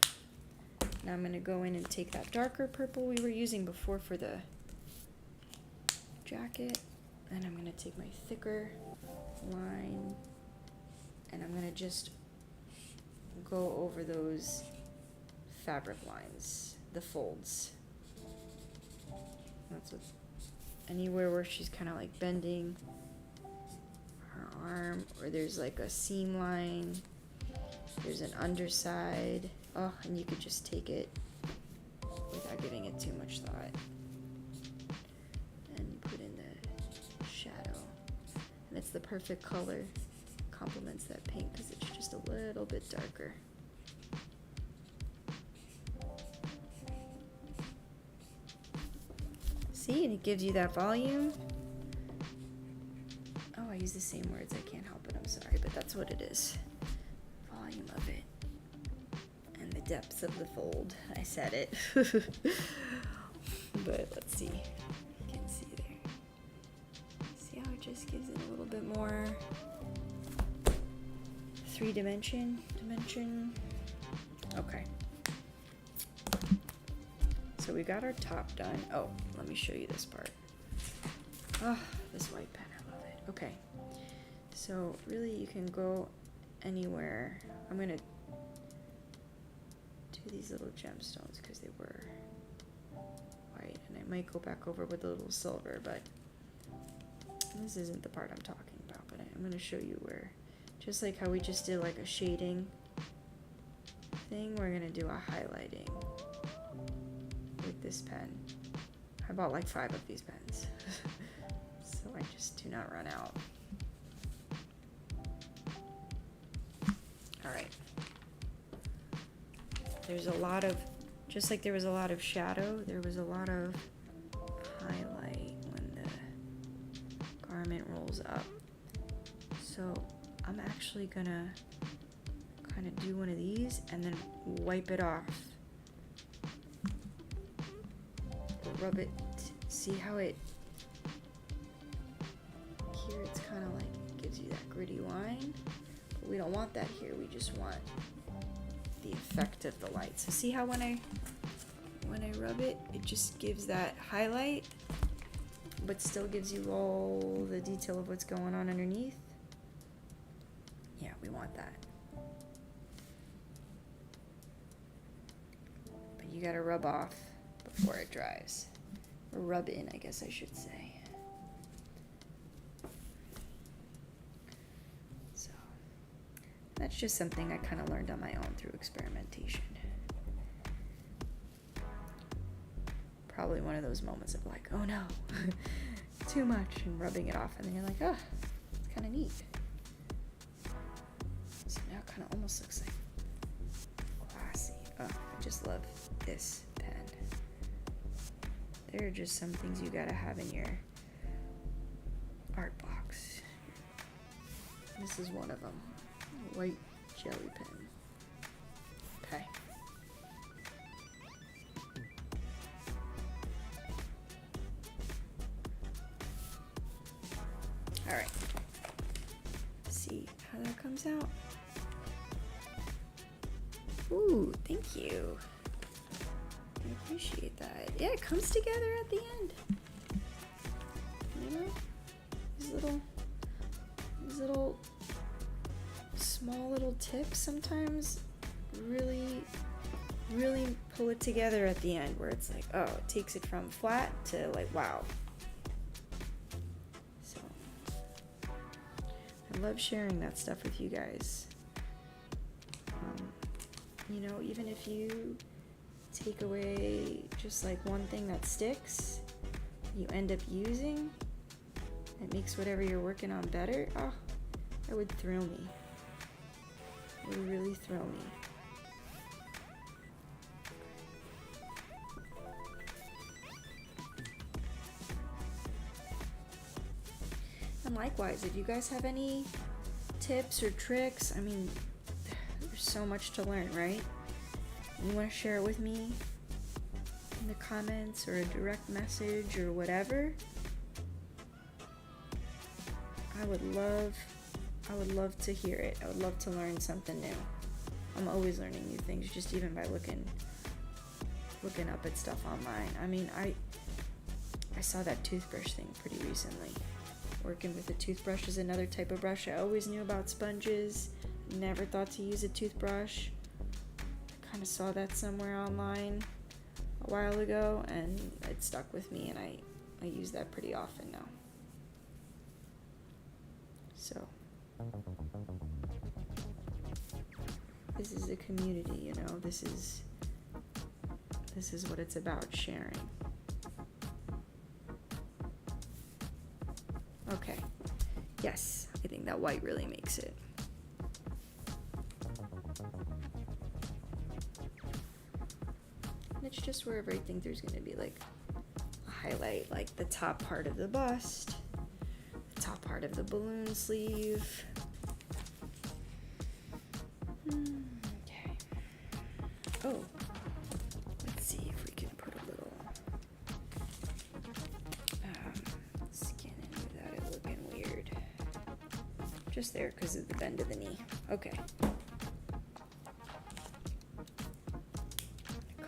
now I'm going to go in and take that darker purple we were using before for the jacket, and I'm going to take my thicker line, and I'm going to just go over those fabric lines, the folds. That's what, anywhere where she's kind of like bending her arm, or there's like a seam line, there's an underside. Oh, and you could just take it without giving it too much thought and put in the shadow. And it's the perfect color, complements that pink because it's just a little bit darker. See, and it gives you that volume. Oh, I use the same words, I can't help it, I'm sorry, but that's what it is. Volume of it. And the depths of the fold. I said it. But let's see. You can see there. See how it just gives it a little bit more dimension. Okay. So we got our top done. Oh, let me show you this part. Oh, this white pen, I love it. Okay. So really you can go anywhere. I'm gonna do these little gemstones because they were white, and I might go back over with a little silver, but this isn't the part I'm talking about, but I'm going to show you where, just like how we just did like a shading thing, we're going to do a highlighting with this pen. I bought like 5 of these pens, so I just do not run out. Alright. There's a lot of, just like there was a lot of shadow, there was a lot of highlight when the garment rolls up. So I'm actually gonna kind of do one of these and then wipe it off. Rub it, see how it, here it's kind of like, gives you that gritty line. But we don't want that here, we just want the effect of the light. So see how when I rub it, it just gives that highlight, but still gives you all the detail of what's going on underneath. Yeah, we want that. But you gotta rub off before it dries. Or rub in, I guess I should say. So that's just something I kind of learned on my own through experimentation. Probably one of those moments of like, oh no, too much, and rubbing it off, and then you're like, oh, it's kind of neat. So now it kind of almost looks like classy. Oh, I just love this pen. There are just some things you gotta have in your art box. This is one of them. White jelly pen. Okay. Alright. See how that comes out. Ooh, thank you. I appreciate that. Yeah, it comes together at the end. You know? These little small little tips sometimes really pull it together at the end, where it's like, oh, it takes it from flat to like, wow. So I love sharing that stuff with you guys. You know, even if you take away just like one thing that sticks, you end up using, it makes whatever you're working on better. Oh, that would thrill me. It would really thrill me. And likewise, if you guys have any tips or tricks, I mean, there's so much to learn, right? You want to share it with me in the comments or a direct message or whatever? I would love to hear it. I would love to learn something new. I'm always learning new things, just even by looking up at stuff online. I mean, I saw that toothbrush thing pretty recently. Working with a toothbrush is another type of brush. I always knew about sponges, never thought to use a toothbrush. I kind of saw that somewhere online a while ago, and it stuck with me, and I use that pretty often now. So, this is a community, you know, this is what it's about, sharing. Okay, yes, I think that white really makes it. And it's just wherever I think there's going to be like a highlight, like the top part of the bust, the top part of the balloon sleeve. Okay. Oh, let's see if we can put a little skin in without it looking weird. Just there because of the bend of the knee. Okay.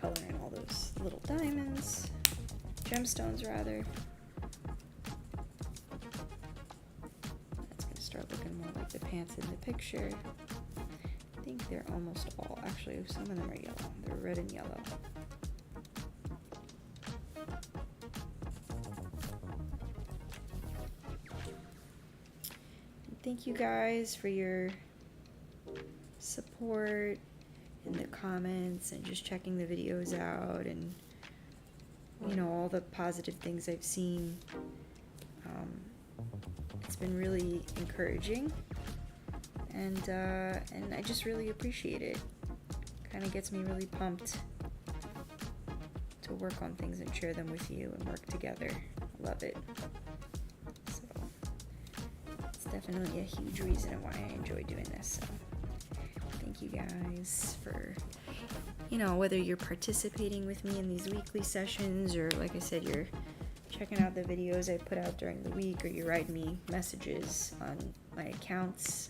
Color in all those little diamonds, gemstones rather. That's gonna start looking more like the pants in the picture. I think they're almost all, actually some of them are yellow. They're red and yellow. And thank you guys for your support in the comments and just checking the videos out, and you know, all the positive things I've seen. It's been really encouraging, and I just really appreciate it. Kind of gets me really pumped to work on things and share them with you and work together. I love it. So it's definitely a huge reason why I enjoy doing this. So thank you guys for, you know, whether you're participating with me in these weekly sessions, or like I said, you're checking out the videos I put out during the week, or you write me messages on my accounts.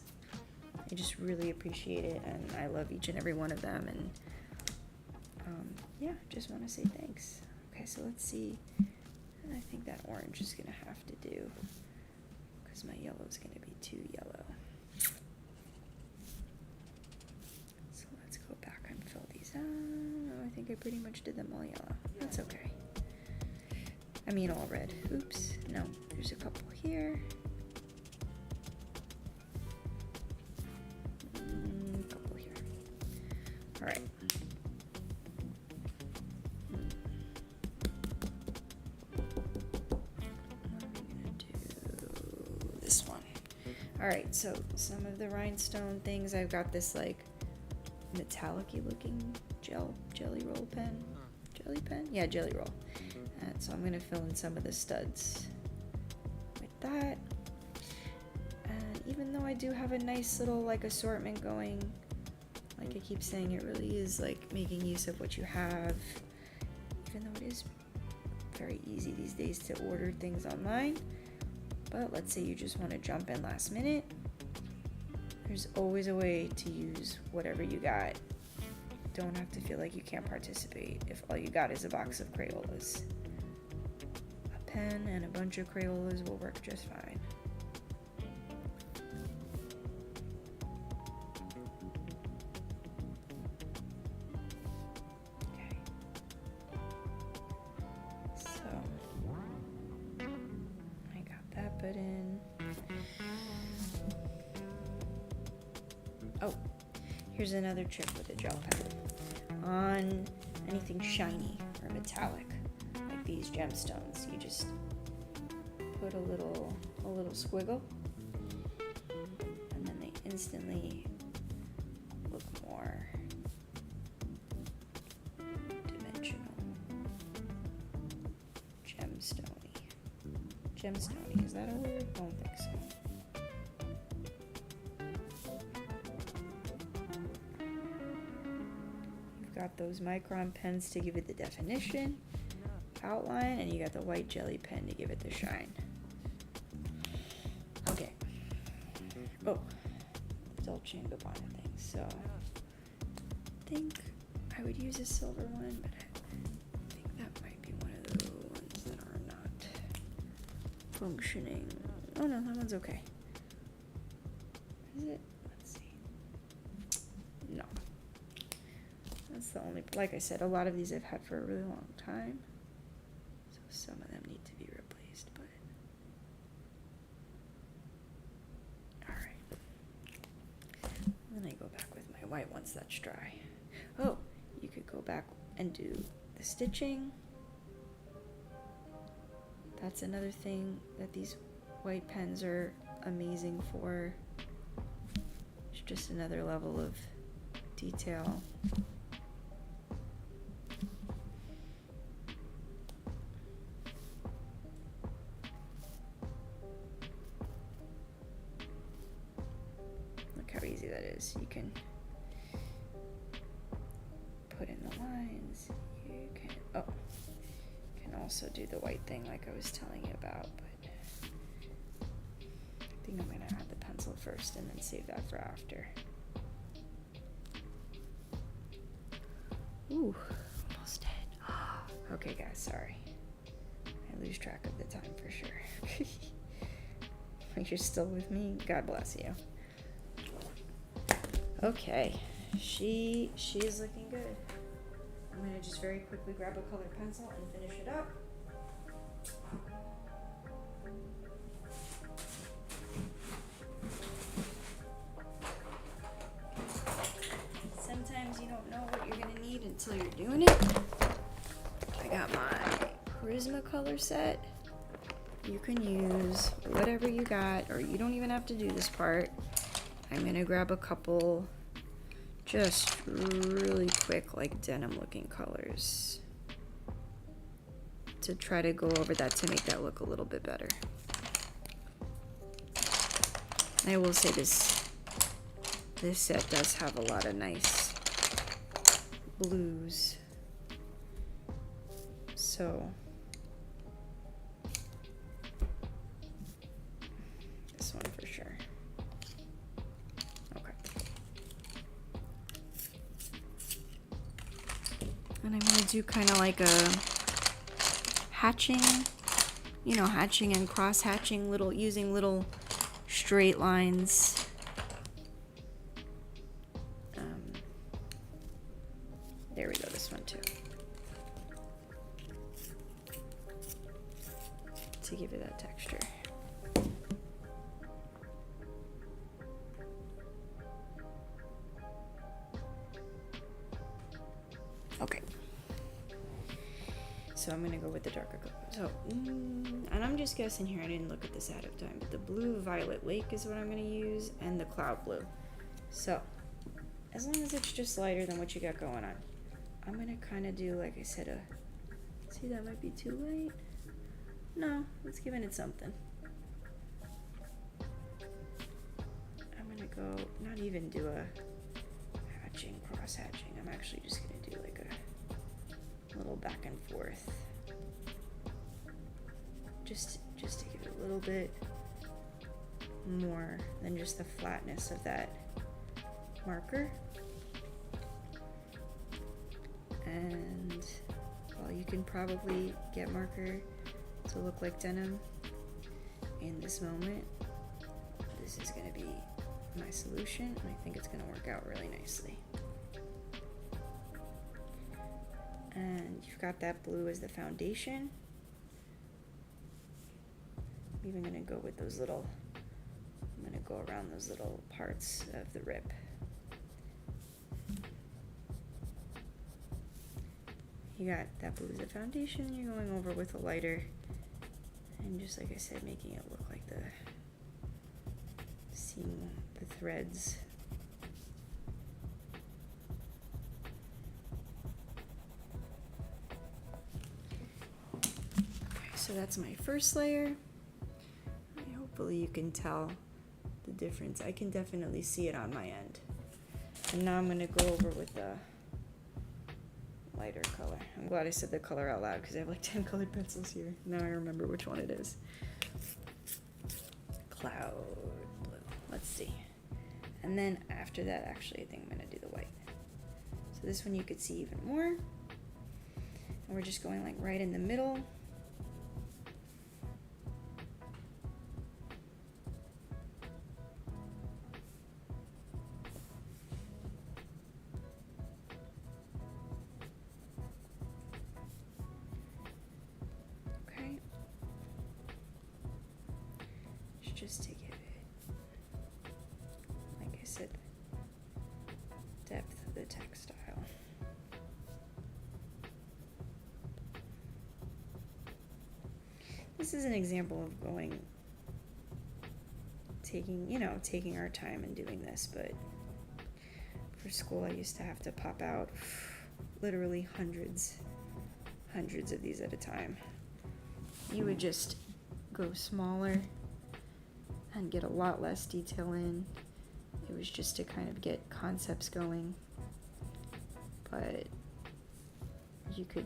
I just really appreciate it, and I love each and every one of them, and yeah, just want to say thanks. Okay, so let's see. I think that orange is gonna have to do, because my yellow is gonna be too yellow. So let's go back and fill these out. I think I pretty much did them all yellow. That's okay. I mean all red. Oops. No, there's a couple here. A couple here. All right. What are we gonna do? This one. All right. So some of the rhinestone things, I've got this like metallic-y looking jelly roll pen. Jelly pen? Yeah, jelly roll. And so I'm going to fill in some of the studs with that. And even though I do have a nice little like assortment going, like I keep saying, it really is like making use of what you have, even though it is very easy these days to order things online. But let's say you just want to jump in last minute, there's always a way to use whatever you got. Don't have to feel like you can't participate if all you got is a box of Crayolas. A pen and a bunch of Crayolas will work just fine. Okay. So, I got that put in. Oh, here's another trick with a gel pen. On anything shiny or metallic, like these gemstones, you just put a little squiggle, and then they instantly look more dimensional. Gemstony, is that a word? I don't think so. got those micron pens to give it the definition, outline, and you got the white jelly pen to give it the shine. Okay. Oh, Dolce & Gabbana thing. So I think I would use a silver one, but I think that might be one of the ones that are not functioning. Oh no, that one's okay. Is it? Let's see. No. That's the only, like I said, a lot of these I've had for a really long time. So some of them need to be replaced, but. Alright. Then I go back with my white once that's dry. Oh, you could go back and do the stitching. That's another thing that these white pens are amazing for. It's just another level of detail. Look how easy that is. You can put in the lines. You can also do the white thing like I was telling you about, but I think I'm gonna add the pencil first and then save that for after. Ooh, almost dead. Okay guys, sorry. I lose track of the time for sure. If you're still with me, God bless you. Okay, she is looking good. I'm gonna just very quickly grab a colored pencil and finish it up. Sometimes you don't know what you're gonna need until you're doing it. I got my Prismacolor set. You can use whatever you got, or you don't even have to do this part. I'm gonna grab a couple just really quick, like denim looking colors to try to go over that to make that look a little bit better. I will say this set does have a lot of nice blues. So this one for sure. Okay. And I'm gonna do kind of like a hatching, you know, hatching and cross hatching, using little straight lines. There we go, this one too. To give it that texture. Okay. So I'm gonna go with the darker color. So, and I'm just guessing here, I didn't look at this ahead of time, but the blue violet lake is what I'm gonna use, and the cloud blue. So, as long as it's just lighter than what you got going on, I'm gonna kind of do, like I said, see, that might be too light. No, it's giving it something. I'm gonna go, not even do a hatching, cross hatching. I'm actually just gonna do like a little back and forth. Just to give it a little bit more than just the flatness of that marker. And well, you can probably get marker to look like denim in this moment. This is going to be my solution, and I think it's going to work out really nicely. And you've got that blue as the foundation. I'm even going to go with those little, I'm going to go around those little parts of the rip. You got that blue as the foundation, you're going over with a lighter, and just like I said, making it look like seeing the threads. Okay, so that's my first layer. Hopefully you can tell the difference. I can definitely see it on my end. And now I'm going to go over with the lighter color. I'm glad I said the color out loud because I have like 10 colored pencils here. Now I remember which one it is. Cloud blue. Let's see. And then after that, actually, I think I'm gonna do the white. So this one you could see even more. And we're just going like right in the middle. Just to give it, like I said, depth of the textile. This is an example of taking our time and doing this, but for school I used to have to pop out literally hundreds of these at a time. You would just go smaller and get a lot less detail in. It was just to kind of get concepts going. But you could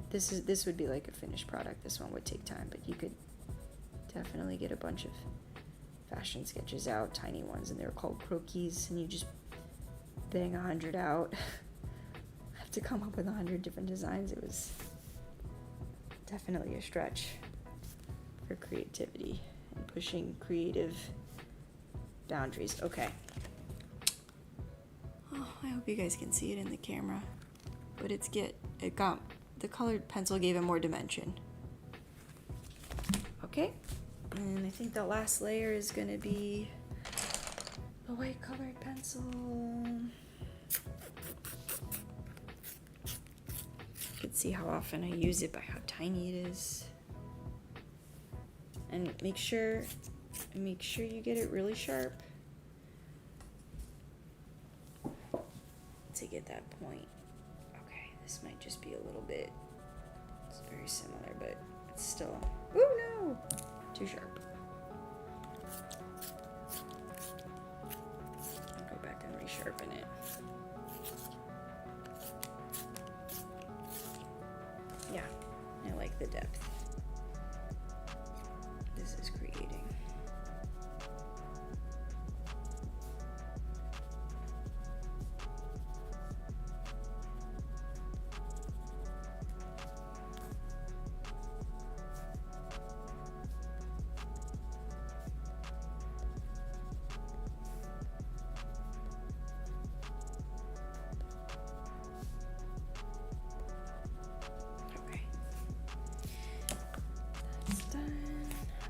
this would be like a finished product. This one would take time, but you could definitely get a bunch of fashion sketches out, tiny ones, and they're called croquis, and you just bang 100 out. I have to come up with 100 different designs. It was definitely a stretch for creativity. Pushing creative boundaries. Okay. Oh, I hope you guys can see it in the camera. But the colored pencil gave it more dimension. Okay. And I think the last layer is gonna be the white colored pencil. You can see how often I use it by how tiny it is. And make sure you get it really sharp to get that point. Okay, this might just be a little bit, it's very similar, but it's still, oh no, too sharp. I'll go back and resharpen it. Yeah, I like the depth. This is creating.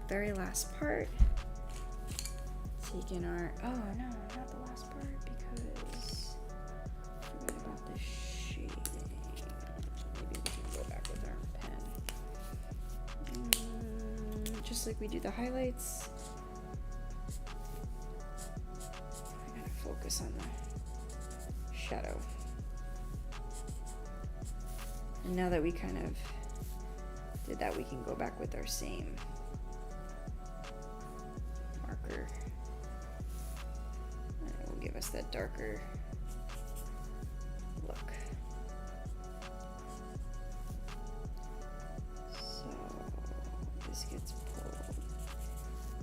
Very last part. Taking our, oh no, not the last part because I forgot about the shading. Maybe we can go back with our pen. Just like we do the highlights. I gotta focus on the shadow. And now that we kind of did that, we can go back with our same marker. And it will give us that darker look. So this gets pulled.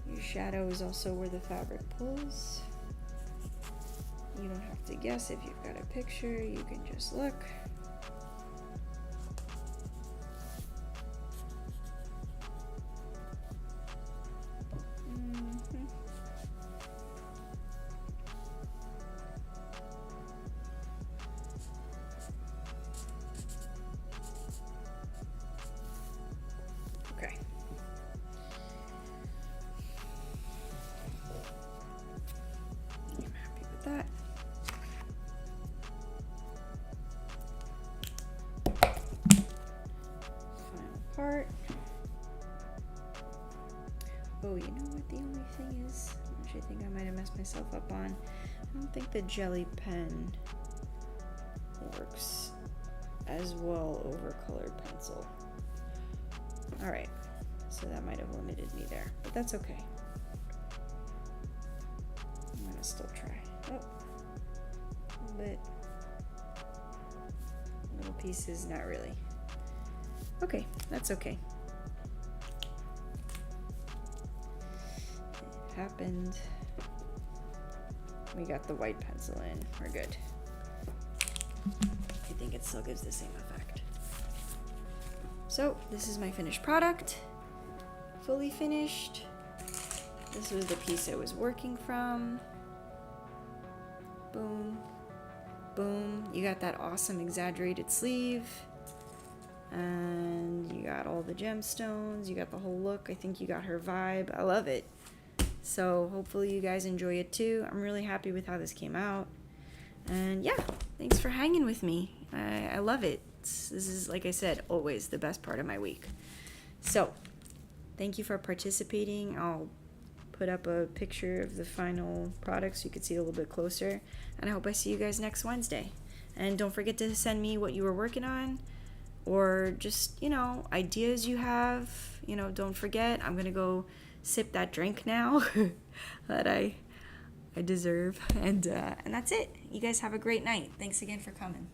Your shadow is also where the fabric pulls. You don't have to guess if you've got a picture, you can just look. That. Final part. Oh, you know what the only thing is? Which I think I might have messed myself up on. I don't think the jelly pen works as well over colored pencil. Alright, so that might have limited me there, but that's okay. I'm gonna still try. Oh, a little pieces, not really. Okay, that's okay. It happened. We got the white pencil in. We're good. I think it still gives the same effect. So this is my finished product. Fully finished. This was the piece I was working from. Boom. Boom. You got that awesome exaggerated sleeve. And you got all the gemstones. You got the whole look. I think you got her vibe. I love it. So hopefully you guys enjoy it too. I'm really happy with how this came out. And yeah, thanks for hanging with me. I love it. This is, like I said, always the best part of my week. So thank you for participating. I'll put up a picture of the final product so you can see it a little bit closer. And I hope I see you guys next Wednesday. And don't forget to send me what you were working on, or just, ideas you have. Don't forget, I'm going to go sip that drink now that I deserve. And that's it. You guys have a great night. Thanks again for coming.